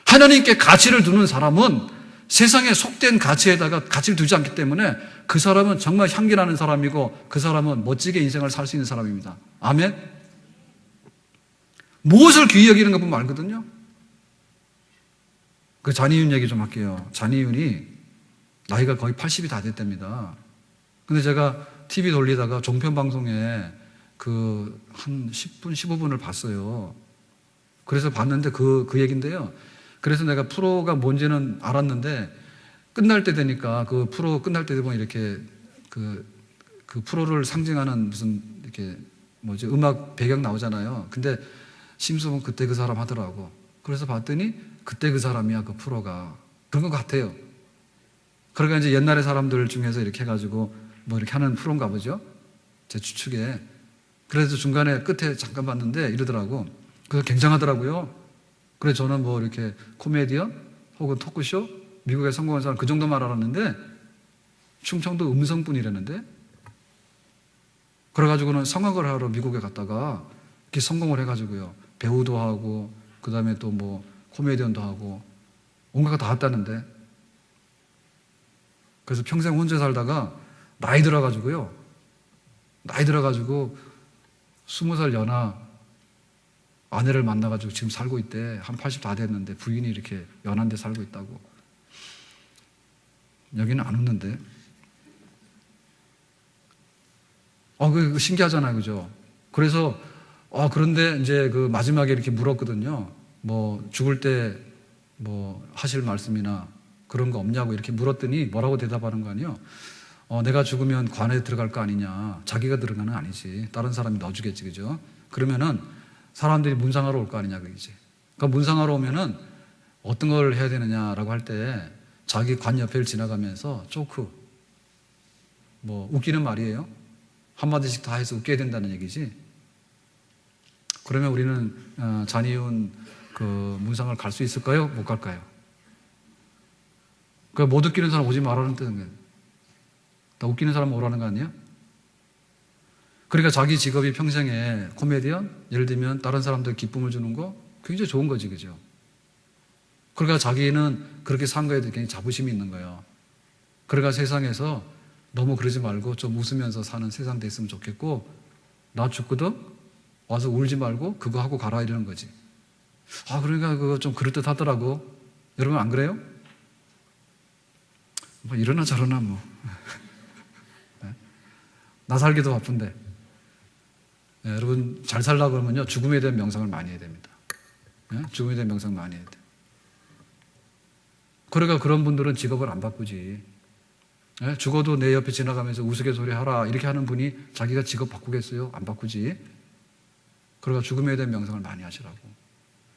하나님께 가치를 두는 사람은 세상에 속된 가치에다가 가치를 두지 않기 때문에 그 사람은 정말 향기나는 사람이고 그 사람은 멋지게 인생을 살 수 있는 사람입니다. 아멘? 무엇을 귀히 여기는 가 보면 알거든요. 그 잔이윤 얘기 좀 할게요. 잔이윤이 나이가 거의 80이 다 됐답니다. 근데 제가 TV 돌리다가 종편 방송에 한 10분, 15분을 봤어요. 그래서 봤는데 그 얘기인데요. 그래서 내가 프로가 뭔지는 알았는데 끝날 때 되니까 그 프로 끝날 때 되면 이렇게 그 프로를 상징하는 무슨 이렇게 음악 배경 나오잖아요. 근데 심수봉 그때 그 사람 하더라고. 그래서 봤더니 그때 그 사람이야, 그 프로가. 그런 것 같아요. 그러니까 이제 옛날의 사람들 중에서 이렇게 해가지고 뭐 이렇게 하는 프로인가 보죠. 제 추측에. 그래서 중간에 끝에 잠깐 봤는데 이러더라고. 그래서 굉장하더라고요. 그래서 저는 뭐 이렇게 코미디언 혹은 토크쇼 미국에 성공한 사람 그 정도만 알았는데 충청도 음성뿐이라는데 그래가지고는 성악을 하러 미국에 갔다가 이렇게 성공을 해가지고요. 배우도 하고 그 다음에 또 뭐 코미디언도 하고 온갖 거 다 했다는데 그래서 평생 혼자 살다가 나이 들어가지고 20살 연하 아내를 만나가지고 지금 살고 있대. 한 80 다 됐는데 부인이 이렇게 연한데 살고 있다고. 여기는 안 웃는데. 그 신기하잖아요, 그죠? 그래서 그런데 이제 그 마지막에 이렇게 물었거든요. 뭐 죽을 때 뭐 하실 말씀이나 그런 거 없냐고 이렇게 물었더니 뭐라고 대답하는 거 아니에요? 내가 죽으면 관에 들어갈 거 아니냐. 자기가 들어가는 건 아니지. 다른 사람이 넣어주겠지, 그죠? 그러면은 사람들이 문상하러 올 거 아니냐, 그지? 그러니까 문상하러 오면은 어떤 걸 해야 되느냐라고 할 때 자기 관 옆에를 지나가면서 조크, 뭐 웃기는 말이에요. 한마디씩 다 해서 웃겨야 된다는 얘기지. 그러면 우리는 잔이윤 그 문상을 갈 수 있을까요? 못 갈까요? 그러니까 못 웃기는 사람 오지 말라는 뜻인 거예요. 다 웃기는 사람 오라는 거 아니에요? 그러니까 자기 직업이 평생에 코미디언, 예를 들면 다른 사람들 기쁨을 주는 거 굉장히 좋은 거지, 그죠? 그러니까 자기는 그렇게 산 거에 대해 굉장히 자부심이 있는 거예요. 그러니까 세상에서 너무 그러지 말고 좀 웃으면서 사는 세상 됐으면 좋겠고, 나 죽거든? 와서 울지 말고 그거 하고 가라 이러는 거지. 그러니까 그거 좀 그럴듯하더라고. 여러분 안 그래요? 뭐 이러나 저러나 뭐. 나 살기도 바쁜데. 네, 여러분 잘 살려고 그러면요 죽음에 대한 명상을 많이 해야 됩니다. 네? 죽음에 대한 명상 많이 해야 돼. 그러니까 그런 분들은 직업을 안 바꾸지. 네? 죽어도 내 옆에 지나가면서 우스갯소리 하라 이렇게 하는 분이 자기가 직업 바꾸겠어요? 안 바꾸지. 그러니까 죽음에 대한 명상을 많이 하시라고.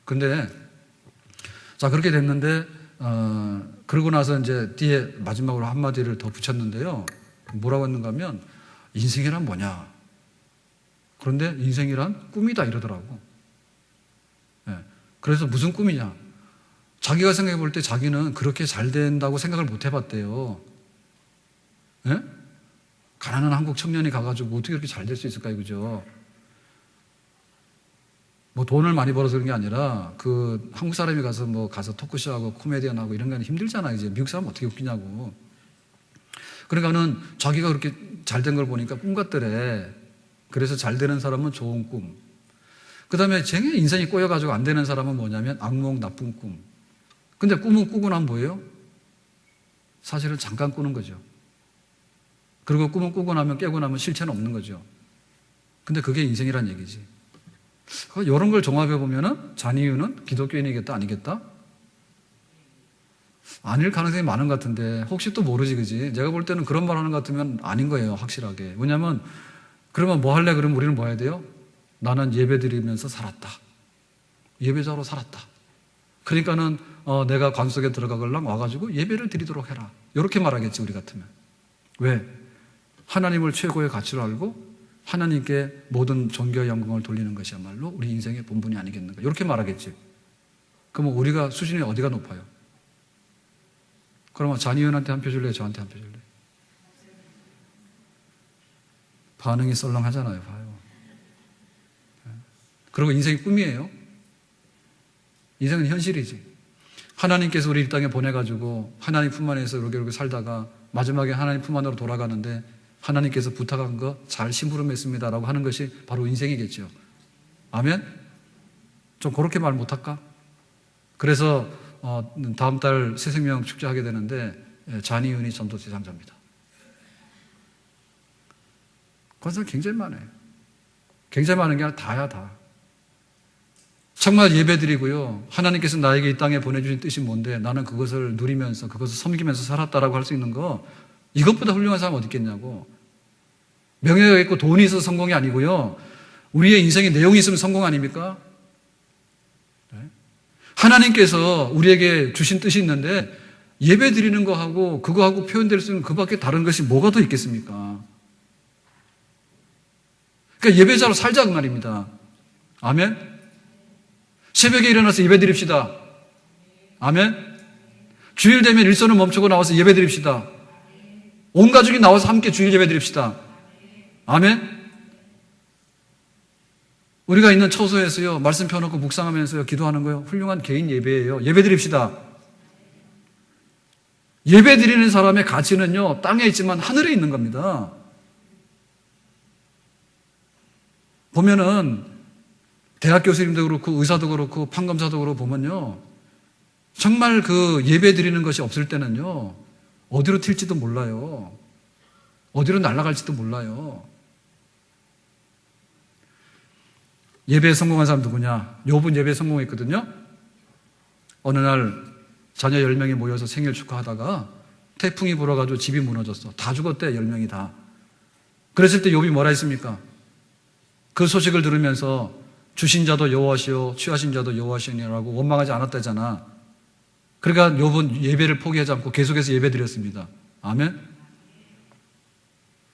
근데 자 그렇게 됐는데 그러고 나서 이제 뒤에 마지막으로 한마디를 더 붙였는데요. 뭐라고 했는가 하면 인생이란 뭐냐. 그런데 인생이란 꿈이다 이러더라고. 네. 그래서 무슨 꿈이냐. 자기가 생각해 볼 때 자기는 그렇게 잘 된다고 생각을 못 해봤대요. 네? 가난한 한국 청년이 가가지고 어떻게 그렇게 잘 될 수 있을까요? 그죠? 뭐 돈을 많이 벌어서 그런 게 아니라 그 한국 사람이 가서 토크쇼하고 코미디언하고 이런 거는 힘들잖아요. 이제 미국 사람 어떻게 웃기냐고. 그러니까는 자기가 그렇게 잘 된 걸 보니까 꿈 같더래. 그래서 잘 되는 사람은 좋은 꿈. 그 다음에 쟁여 인생이 꼬여가지고 안 되는 사람은 뭐냐면 악몽, 나쁜 꿈. 근데 꿈은 꾸고 나면 뭐예요? 사실은 잠깐 꾸는 거죠. 그리고 꿈은 꾸고 나면 깨고 나면 실체는 없는 거죠. 근데 그게 인생이란 얘기지. 이런 걸 종합해 보면은 잔이윤은 기독교인이겠다, 아니겠다? 아닐 가능성이 많은 것 같은데 혹시 또 모르지, 그지? 내가 볼 때는 그런 말 하는 것 같으면 아닌 거예요, 확실하게. 왜냐면 그러면 뭐 할래? 그러면 우리는 뭐 해야 돼요? 나는 예배 드리면서 살았다. 예배자로 살았다. 그러니까는 내가 관 속에 들어가걸랑 와가지고 예배를 드리도록 해라. 이렇게 말하겠지, 우리 같으면. 왜? 하나님을 최고의 가치로 알고 하나님께 모든 존귀와 영광을 돌리는 것이야말로 우리 인생의 본분이 아니겠는가. 이렇게 말하겠지. 그러면 우리가 수준이 어디가 높아요? 그러면 장 의원한테 한 표 줄래요? 저한테 한 표 줄래요? 반응이 썰렁하잖아요. 봐요. 그리고 인생이 꿈이에요. 인생은 현실이지. 하나님께서 우리 이 땅에 보내가지고 하나님 품 안에서 이렇게 살다가 마지막에 하나님 품 안으로 돌아가는데 하나님께서 부탁한 거 잘 심부름했습니다라고 하는 것이 바로 인생이겠죠. 아멘? 좀 그렇게 말 못할까? 그래서 다음 달 새생명 축제하게 되는데 잔이은이 전도 대상자입니다. 그런 사람 굉장히 많아요. 굉장히 많은 게 아니라 다야 다. 정말 예배드리고요. 하나님께서 나에게 이 땅에 보내주신 뜻이 뭔데 나는 그것을 누리면서 그것을 섬기면서 살았다라고 할 수 있는 거 이것보다 훌륭한 사람 어디 있겠냐고. 명예가 있고 돈이 있어서 성공이 아니고요. 우리의 인생에 내용이 있으면 성공 아닙니까? 네? 하나님께서 우리에게 주신 뜻이 있는데 예배 드리는 거하고 그거하고 표현될 수 있는 그밖에 다른 것이 뭐가 더 있겠습니까? 그러니까 예배자로 살자 그 말입니다. 아멘? 새벽에 일어나서 예배 드립시다. 아멘? 주일 되면 일선을 멈추고 나와서 예배 드립시다. 온 가족이 나와서 함께 주일 예배 드립시다. 아멘? 우리가 있는 처소에서요, 말씀 펴놓고 묵상하면서요, 기도하는 거요, 훌륭한 개인 예배예요. 예배 드립시다. 예배 드리는 사람의 가치는요, 땅에 있지만 하늘에 있는 겁니다. 보면은, 대학 교수님도 그렇고, 의사도 그렇고, 판검사도 그렇고 보면요, 정말 그 예배 드리는 것이 없을 때는요, 어디로 튈지도 몰라요. 어디로 날아갈지도 몰라요. 예배에 성공한 사람 누구냐? 욥은 예배에 성공했거든요. 어느 날 자녀 10명이 모여서 생일 축하하다가 태풍이 불어가지고 집이 무너졌어. 다 죽었대, 10명이 다. 그랬을 때 욥이 뭐라 했습니까? 그 소식을 들으면서 주신 자도 여호와시오, 취하신 자도 여호와시오니라고 원망하지 않았다잖아. 그러니까 욥은 예배를 포기하지 않고 계속해서 예배 드렸습니다. 아멘?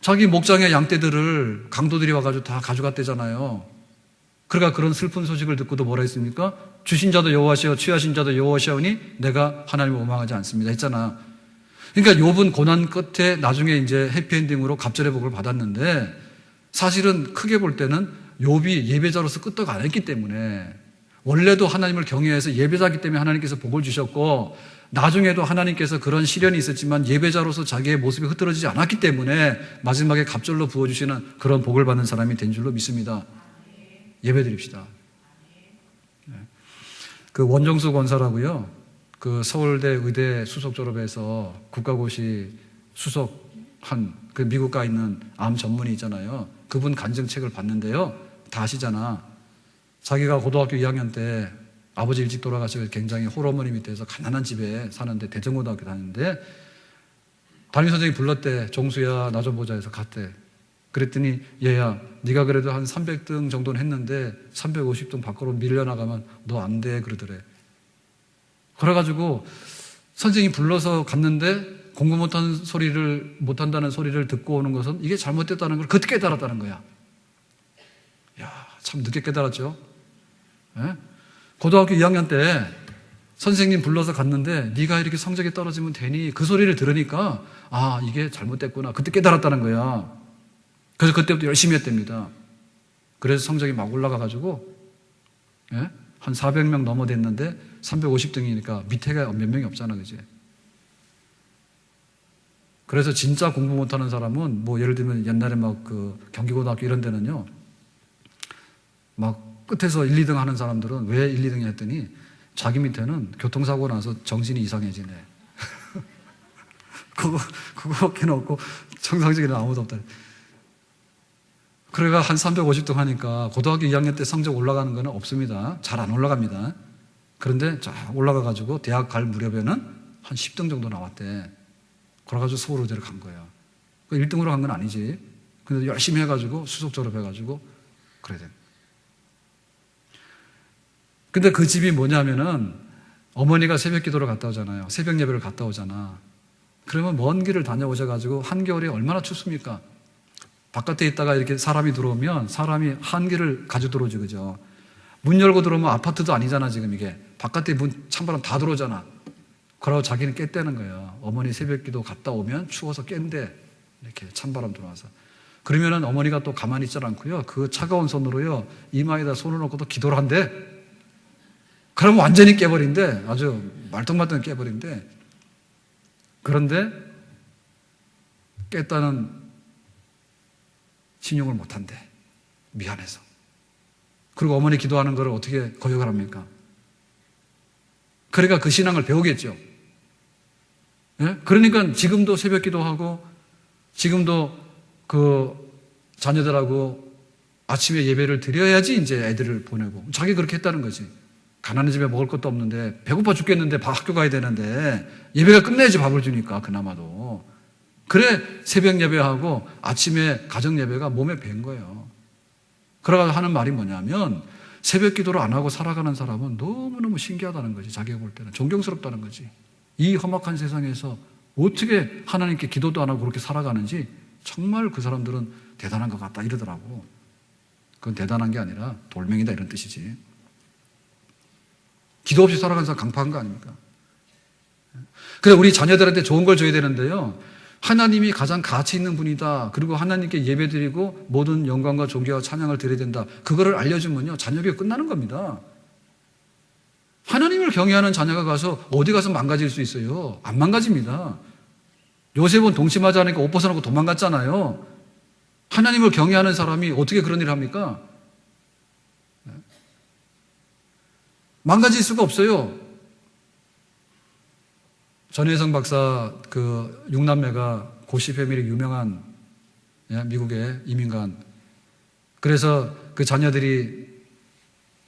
자기 목장의 양떼들을 강도들이 와가지고 다 가져갔대잖아요. 그러니까 그런 슬픈 소식을 듣고도 뭐라 했습니까? 주신 자도 여호와시오, 취하신 자도 여호와시오니 내가 하나님을 원망하지 않습니다 했잖아. 그러니까 욥은 고난 끝에 나중에 이제 해피엔딩으로 갑절의 복을 받았는데 사실은 크게 볼 때는 욥이 예배자로서 끄떡 안 했기 때문에 원래도 하나님을 경외해서 예배자이기 때문에 하나님께서 복을 주셨고 나중에도 하나님께서 그런 시련이 있었지만 예배자로서 자기의 모습이 흐트러지지 않았기 때문에 마지막에 갑절로 부어주시는 그런 복을 받는 사람이 된 줄로 믿습니다. 예배 드립시다. 그 원정수 권사라고요. 그 서울대 의대 수석 졸업해서 국가고시 수석한 그 미국 가 있는 암 전문의 있잖아요. 그분 간증책을 봤는데요. 다 아시잖아. 자기가 고등학교 2학년 때 아버지 일찍 돌아가셔서 굉장히 홀어머니 밑에서 가난한 집에 사는데 대전고등학교 다니는데 담임선생님이 불렀대. 종수야 나 좀 보자 해서 갔대. 그랬더니 얘야 네가 그래도 한 300등 정도는 했는데 350등 밖으로 밀려나가면 너 안 돼 그러더래. 그래가지고 선생님이 불러서 갔는데 공부 못한다는 소리를 듣고 오는 것은 이게 잘못됐다는 걸 그때 깨달았다는 거야. 야, 참 늦게 깨달았죠. 예? 고등학교 2학년 때 선생님 불러서 갔는데 네가 이렇게 성적이 떨어지면 되니 그 소리를 들으니까 아 이게 잘못됐구나. 그때 깨달았다는 거야. 그래서 그때부터 열심히 했답니다. 그래서 성적이 막 올라가가지고 예? 한 400명 넘어 됐는데 350등이니까 밑에가 몇 명이 없잖아, 그지? 그래서 진짜 공부 못하는 사람은 뭐 예를 들면 옛날에 막 그 경기고등학교 이런 데는요 막 끝에서 1, 2등 하는 사람들은 왜 1, 2등이 했더니 자기 밑에는 교통사고 나서 정신이 이상해지네. 그거밖에 없고 정상적인 아무도 없다. 그래가 한 350등 하니까 고등학교 2학년 때 성적 올라가는 거는 없습니다. 잘 안 올라갑니다. 그런데 쫙 올라가가지고 대학 갈 무렵에는 한 10등 정도 나왔대. 그래가지고 서울의대를 간 거야. 1등으로 간 건 아니지. 근데 열심히 해가지고 수석 졸업해가지고 그래야 돼. 근데 그 집이 뭐냐면은 어머니가 새벽 기도를 갔다 오잖아요. 새벽 예배를 갔다 오잖아. 그러면 먼 길을 다녀오셔가지고 한겨울에 얼마나 춥습니까? 바깥에 있다가 이렇게 사람이 들어오면 사람이 한기를 가지고 들어오지, 그죠? 문 열고 들어오면 아파트도 아니잖아, 지금 이게. 바깥에 문, 찬바람 다 들어오잖아. 그러고 자기는 깼다는 거예요. 어머니 새벽 기도 갔다 오면 추워서 깬대. 이렇게 찬바람 들어와서. 그러면은 어머니가 또 가만히 있지 않고요. 그 차가운 손으로요, 이마에다 손을 놓고 또 기도를 한대. 그러면 완전히 깨버린대. 아주 말똥말똥 깨버린대. 그런데 깼다는 신용을 못한대. 미안해서. 그리고 어머니 기도하는 걸 어떻게 거역을 합니까? 그러니까 그 신앙을 배우겠죠. 예? 그러니까 지금도 새벽 기도하고 지금도 그 자녀들하고 아침에 예배를 드려야지 이제 애들을 보내고. 자기 그렇게 했다는 거지. 가난한 집에 먹을 것도 없는데 배고파 죽겠는데 학교 가야 되는데 예배가 끝내야지 밥을 주니까 그나마도. 그래 새벽 예배하고 아침에 가정 예배가 몸에 밴 거예요. 그러가 하는 말이 뭐냐면 새벽 기도를 안 하고 살아가는 사람은 너무너무 신기하다는 거지. 자기가 볼 때는 존경스럽다는 거지. 이 험악한 세상에서 어떻게 하나님께 기도도 안 하고 그렇게 살아가는지 정말 그 사람들은 대단한 것 같다 이러더라고. 그건 대단한 게 아니라 돌멩이다 이런 뜻이지. 기도 없이 살아가는 사람 강팍한 거 아닙니까? 그래 우리 자녀들한테 좋은 걸 줘야 되는데요. 하나님이 가장 가치 있는 분이다. 그리고 하나님께 예배드리고 모든 영광과 존귀와 찬양을 드려야 된다. 그거를 알려주면요. 자녀교육 끝나는 겁니다. 하나님을 경외하는 자녀가 가서 어디 가서 망가질 수 있어요? 안 망가집니다. 요셉은 동침하지 않으니까 옷 벗어놓고 도망갔잖아요. 하나님을 경외하는 사람이 어떻게 그런 일을 합니까? 망가질 수가 없어요. 전혜성 박사 그 6남매가 고시 패밀리 유명한 미국의 이민간. 그래서 그 자녀들이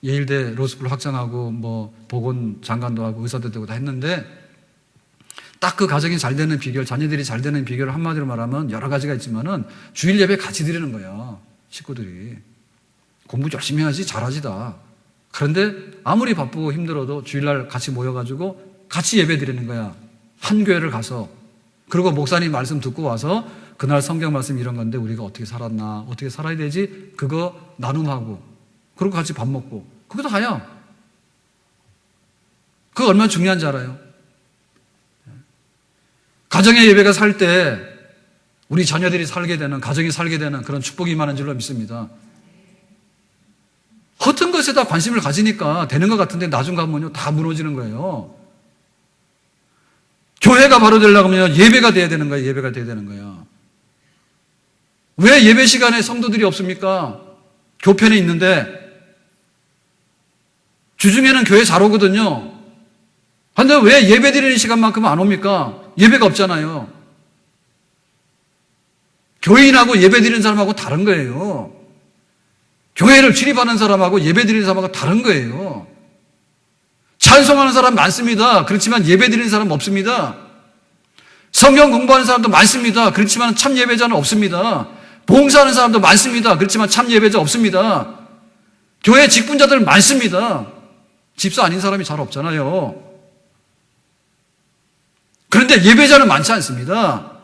예일대 로스쿨 확장하고 뭐 보건 장관도 하고 의사도 되고 다 했는데 딱 그 가정이 잘 되는 비결, 자녀들이 잘 되는 비결을 한마디로 말하면 여러 가지가 있지만은 주일 예배 같이 드리는 거예요. 식구들이. 공부 열심히 해야지 잘하지 다. 그런데 아무리 바쁘고 힘들어도 주일날 같이 모여가지고 같이 예배 드리는 거야. 한 교회를 가서. 그리고 목사님 말씀 듣고 와서 그날 성경 말씀 이런 건데 우리가 어떻게 살았나, 어떻게 살아야 되지? 그거 나눔하고. 그리고 같이 밥 먹고. 그게 다야. 그거 얼마나 중요한지 알아요? 가정의 예배가 살 때 우리 자녀들이 살게 되는, 가정이 살게 되는 그런 축복이 임하는 줄로 믿습니다. 허튼 것에다 관심을 가지니까 되는 것 같은데 나중 가면요 다 무너지는 거예요. 교회가 바로 되려고 하면 예배가 돼야 되는 거예요. 예배가 돼야 되는 거예요. 왜 예배 시간에 성도들이 없습니까? 교편에 있는데 주중에는 교회 잘 오거든요. 근데 왜 예배 드리는 시간만큼은 안 옵니까? 예배가 없잖아요. 교인하고 예배 드리는 사람하고 다른 거예요. 교회를 출입하는 사람하고 예배 드리는 사람하고 다른 거예요. 찬송하는 사람 많습니다. 그렇지만 예배 드리는 사람 없습니다. 성경 공부하는 사람도 많습니다. 그렇지만 참 예배자는 없습니다. 봉사하는 사람도 많습니다. 그렇지만 참 예배자 없습니다. 교회 직분자들 많습니다. 집사 아닌 사람이 잘 없잖아요. 그런데 예배자는 많지 않습니다.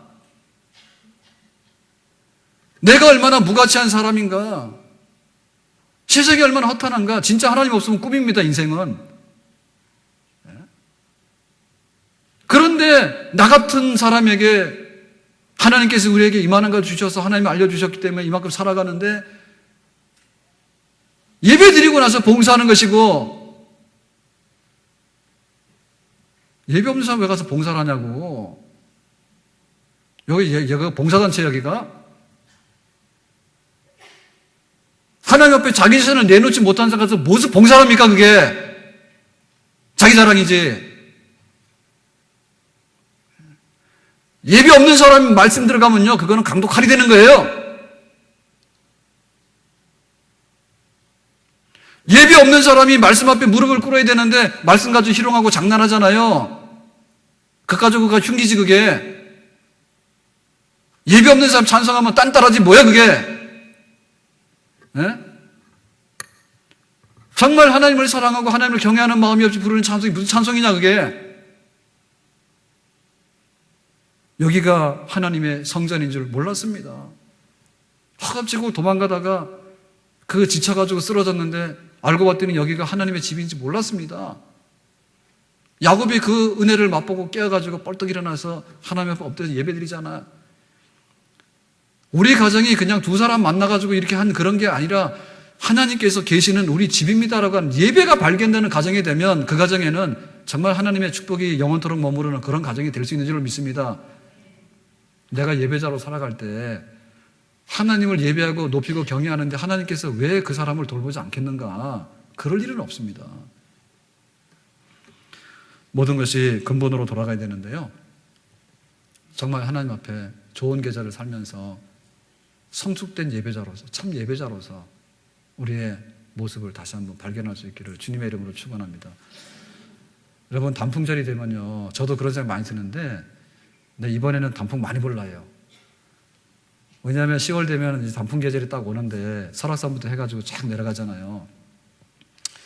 내가 얼마나 무가치한 사람인가, 세상이 얼마나 허탄한가. 진짜 하나님 없으면 꿈입니다, 인생은. 그런데 나 같은 사람에게 하나님께서 우리에게 이만한 걸 주셔서 하나님이 알려주셨기 때문에 이만큼 살아가는데 예배 드리고 나서 봉사하는 것이고, 예배 없는 사람 왜 가서 봉사를 하냐고. 여기가 봉사단체 여기가? 하나님 앞에 자기 자신을 내놓지 못한 사람 가서 무슨 봉사를 합니까 그게? 자기 자랑이지. 예배 없는 사람이 말씀 들어가면요 그거는 강독할이 되는 거예요. 예배 없는 사람이 말씀 앞에 무릎을 꿇어야 되는데 말씀 가지고 희롱하고 장난하잖아요. 그거 가지고 그거 흉기지 그게. 예배 없는 사람 찬송하면 딴따라지 뭐야 그게. 예? 정말 하나님을 사랑하고 하나님을 경외하는 마음이 없이 부르는 찬송이 무슨 찬송이냐 그게. 여기가 하나님의 성전인 줄 몰랐습니다. 허겁지겁 도망가다가 그 지쳐가지고 쓰러졌는데 알고 봤더니 여기가 하나님의 집인지 몰랐습니다. 야곱이 그 은혜를 맛보고 깨어가지고 벌떡 일어나서 하나님 앞에 엎드려서 예배드리잖아. 우리 가정이 그냥 두 사람 만나가지고 이렇게 한 그런 게 아니라 하나님께서 계시는 우리 집입니다라고 하는 예배가 발견되는 가정이 되면 그 가정에는 정말 하나님의 축복이 영원토록 머무르는 그런 가정이 될 수 있는 줄 믿습니다. 내가 예배자로 살아갈 때 하나님을 예배하고 높이고 경외하는데 하나님께서 왜 그 사람을 돌보지 않겠는가? 그럴 일은 없습니다. 모든 것이 근본으로 돌아가야 되는데요. 정말 하나님 앞에 좋은 계절을 살면서 성숙된 예배자로서, 참 예배자로서 우리의 모습을 다시 한번 발견할 수 있기를 주님의 이름으로 축원합니다. 여러분, 단풍절이 되면요, 저도 그런 생각 많이 드는데 이번에는 단풍 많이 볼라요. 왜냐하면 10월 되면 이제 단풍 계절이 딱 오는데 설악산부터 해가지고 쫙 내려가잖아요.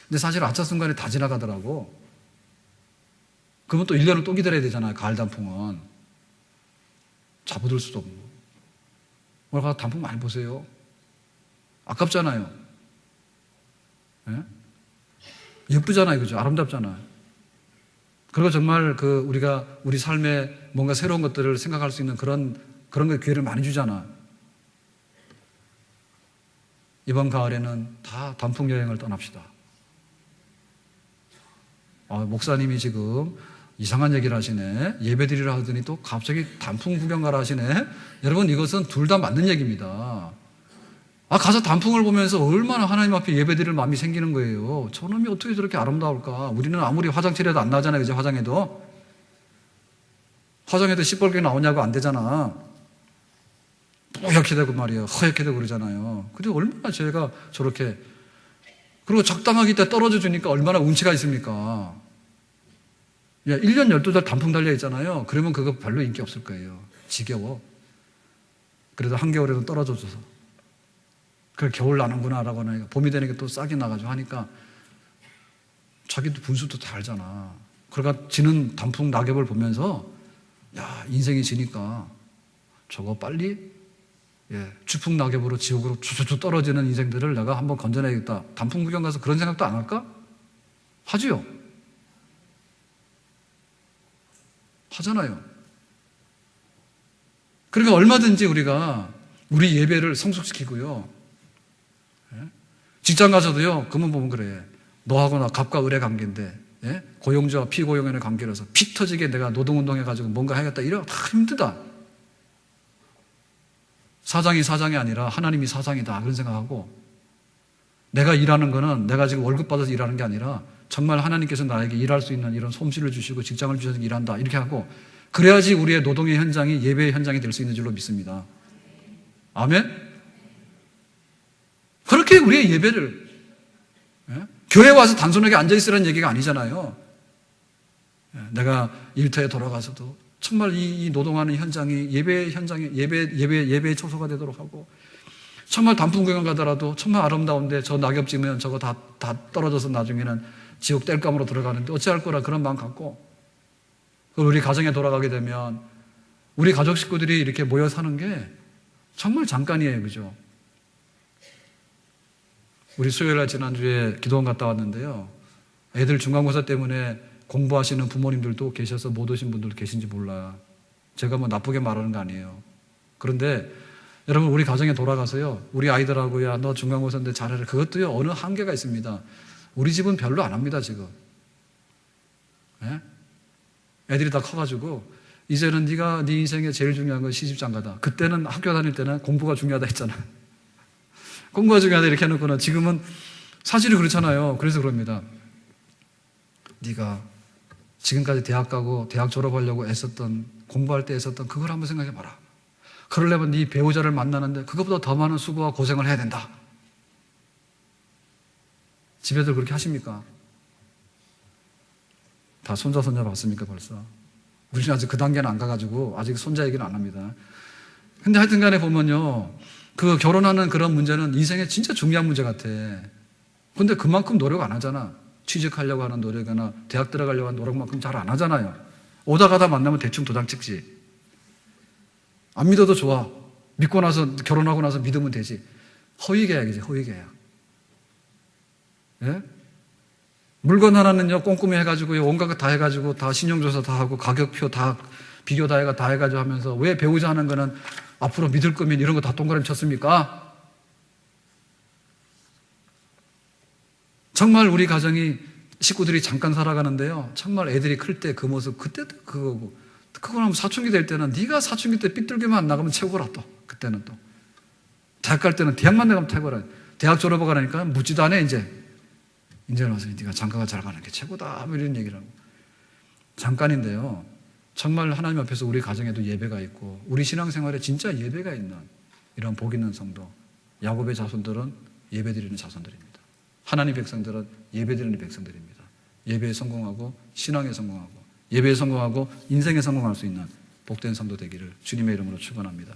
근데 사실 아차순간에 다 지나가더라고. 그러면 또 1년을 또 기다려야 되잖아요. 가을 단풍은. 잡아둘 수도 없고. 오늘 가서 단풍 많이 보세요. 아깝잖아요. 예? 예쁘잖아요. 그죠? 아름답잖아요. 그리고 정말 우리가 우리 삶에 뭔가 새로운 것들을 생각할 수 있는 그런 거 기회를 많이 주잖아. 이번 가을에는 다 단풍 여행을 떠납시다. 목사님이 지금 이상한 얘기를 하시네. 예배드리러 하더니 또 갑자기 단풍 구경 가라 하시네. 여러분, 이것은 둘 다 맞는 얘기입니다. 가서 단풍을 보면서 얼마나 하나님 앞에 예배드릴 마음이 생기는 거예요. 저놈이 어떻게 저렇게 아름다울까? 우리는 아무리 화장칠해도 안 나잖아요. 그죠? 화장해도 시뻘게 나오냐고 안 되잖아. 뽀얗게 되고 말이에요. 허옇게 되고 그러잖아요. 근데 얼마나 저희가 저렇게, 그리고 적당하게 때 떨어져 주니까 얼마나 운치가 있습니까? 1년 12달 단풍 달려 있잖아요. 그러면 그거 별로 인기 없을 거예요. 지겨워. 그래도 한겨울에도 떨어져줘서. 그래, 겨울 나는구나 라고 하니까 봄이 되니까 또 싹이 나가지고 하니까 자기도 분수도 다 알잖아. 그러니까 지는 단풍 낙엽을 보면서 인생이 지니까 저거 빨리 추풍 낙엽으로 지옥으로 주주주 떨어지는 인생들을 내가 한번 건져내야겠다. 단풍 구경 가서 그런 생각도 안 할까? 하지요. 하잖아요. 그러니까 얼마든지 우리가 우리 예배를 성숙시키고요. 직장 가서도요, 그만 보면 그래. 너하고 나 갑과 을의 관계인데, 고용주와 피고용인의 관계라서 피 터지게 내가 노동운동해가지고 뭔가 해야겠다. 이러 다 힘들다. 사장이 아니라 하나님이 사장이다. 그런 생각하고, 내가 일하는 거는 내가 지금 월급 받아서 일하는 게 아니라 정말 하나님께서 나에게 일할 수 있는 이런 솜씨를 주시고 직장을 주셔서 일한다. 이렇게 하고, 그래야지 우리의 노동의 현장이 예배의 현장이 될 수 있는 줄로 믿습니다. 아멘? 그렇게 우리의 예배를, 교회 와서 단순하게 앉아있으라는 얘기가 아니잖아요. 내가 일터에 돌아가서도 정말 이 노동하는 현장이 예배의 현장이 예배의 초소가 되도록 하고, 정말 단풍 구경 가더라도 정말 아름다운데 저 낙엽 지면 저거 다 떨어져서 나중에는 지옥 땔감으로 들어가는데 어찌할 거라 그런 마음 갖고, 우리 가정에 돌아가게 되면 우리 가족 식구들이 이렇게 모여 사는 게 정말 잠깐이에요. 그죠? 우리 수요일날 지난주에 기도원 갔다 왔는데요. 애들 중간고사 때문에 공부하시는 부모님들도 계셔서 못 오신 분들도 계신지 몰라. 제가 뭐 나쁘게 말하는 거 아니에요. 그런데 여러분, 우리 가정에 돌아가서요, 우리 아이들하고 너 중간고사인데 잘해라. 그것도요, 어느 한계가 있습니다. 우리 집은 별로 안 합니다, 지금. 애들이 다 커가지고 이제는 네가 네 인생에 제일 중요한 건 시집장가다. 그때는 학교 다닐 때는 공부가 중요하다 했잖아. 공부가 중요하다 이렇게 해놓고는 지금은 사실이 그렇잖아요. 그래서 그럽니다. 네가 지금까지 대학 가고 대학 졸업하려고 애썼던, 공부할 때 애썼던 그걸 한번 생각해봐라. 그러려면 네 배우자를 만나는데 그것보다 더 많은 수고와 고생을 해야 된다. 집에들 그렇게 하십니까? 다 손자 봤습니까 벌써? 우리는 아직 그 단계는 안 가가지고 아직 손자 얘기는 안 합니다. 근데 하여튼 간에 보면요, 그 결혼하는 그런 문제는 인생에 진짜 중요한 문제 같아. 근데 그만큼 노력 안 하잖아. 취직하려고 하는 노력이나 대학 들어가려고 하는 노력만큼 잘 안 하잖아요. 오다 가다 만나면 대충 도장 찍지. 안 믿어도 좋아. 믿고 나서 결혼하고 나서 믿으면 되지. 허위계약이지, 허위계약. 예? 물건 하나는요, 꼼꼼히 해가지고, 온갖 거 다 해가지고, 다 신용조사 다 하고, 가격표 다, 비교 다 해가지고 하면서, 왜 배우자 하는 거는 앞으로 믿을 거면 이런 거 다 동그라미 쳤습니까? 정말 우리 가정이, 식구들이 잠깐 살아가는데요, 정말 애들이 클 때 그 모습, 그때도 그거고, 그거 하면 사춘기 될 때는 네가 사춘기 때 삐뚤게만 안 나가면 최고라 또. 그때는 또. 대학 갈 때는 대학만 나가면 최고라. 대학 졸업하고 나니까 묻지도 않아, 이제. 이제는 와서 네가 장가가 잘 가는 게 최고다. 뭐 이런 얘기를 하고. 잠깐인데요. 정말 하나님 앞에서 우리 가정에도 예배가 있고 우리 신앙생활에 진짜 예배가 있는 이런 복 있는 성도. 야곱의 자손들은 예배드리는 자손들입니다. 하나님 백성들은 예배드리는 백성들입니다. 예배에 성공하고 신앙에 성공하고 예배에 성공하고 인생에 성공할 수 있는 복된 성도 되기를 주님의 이름으로 축원합니다.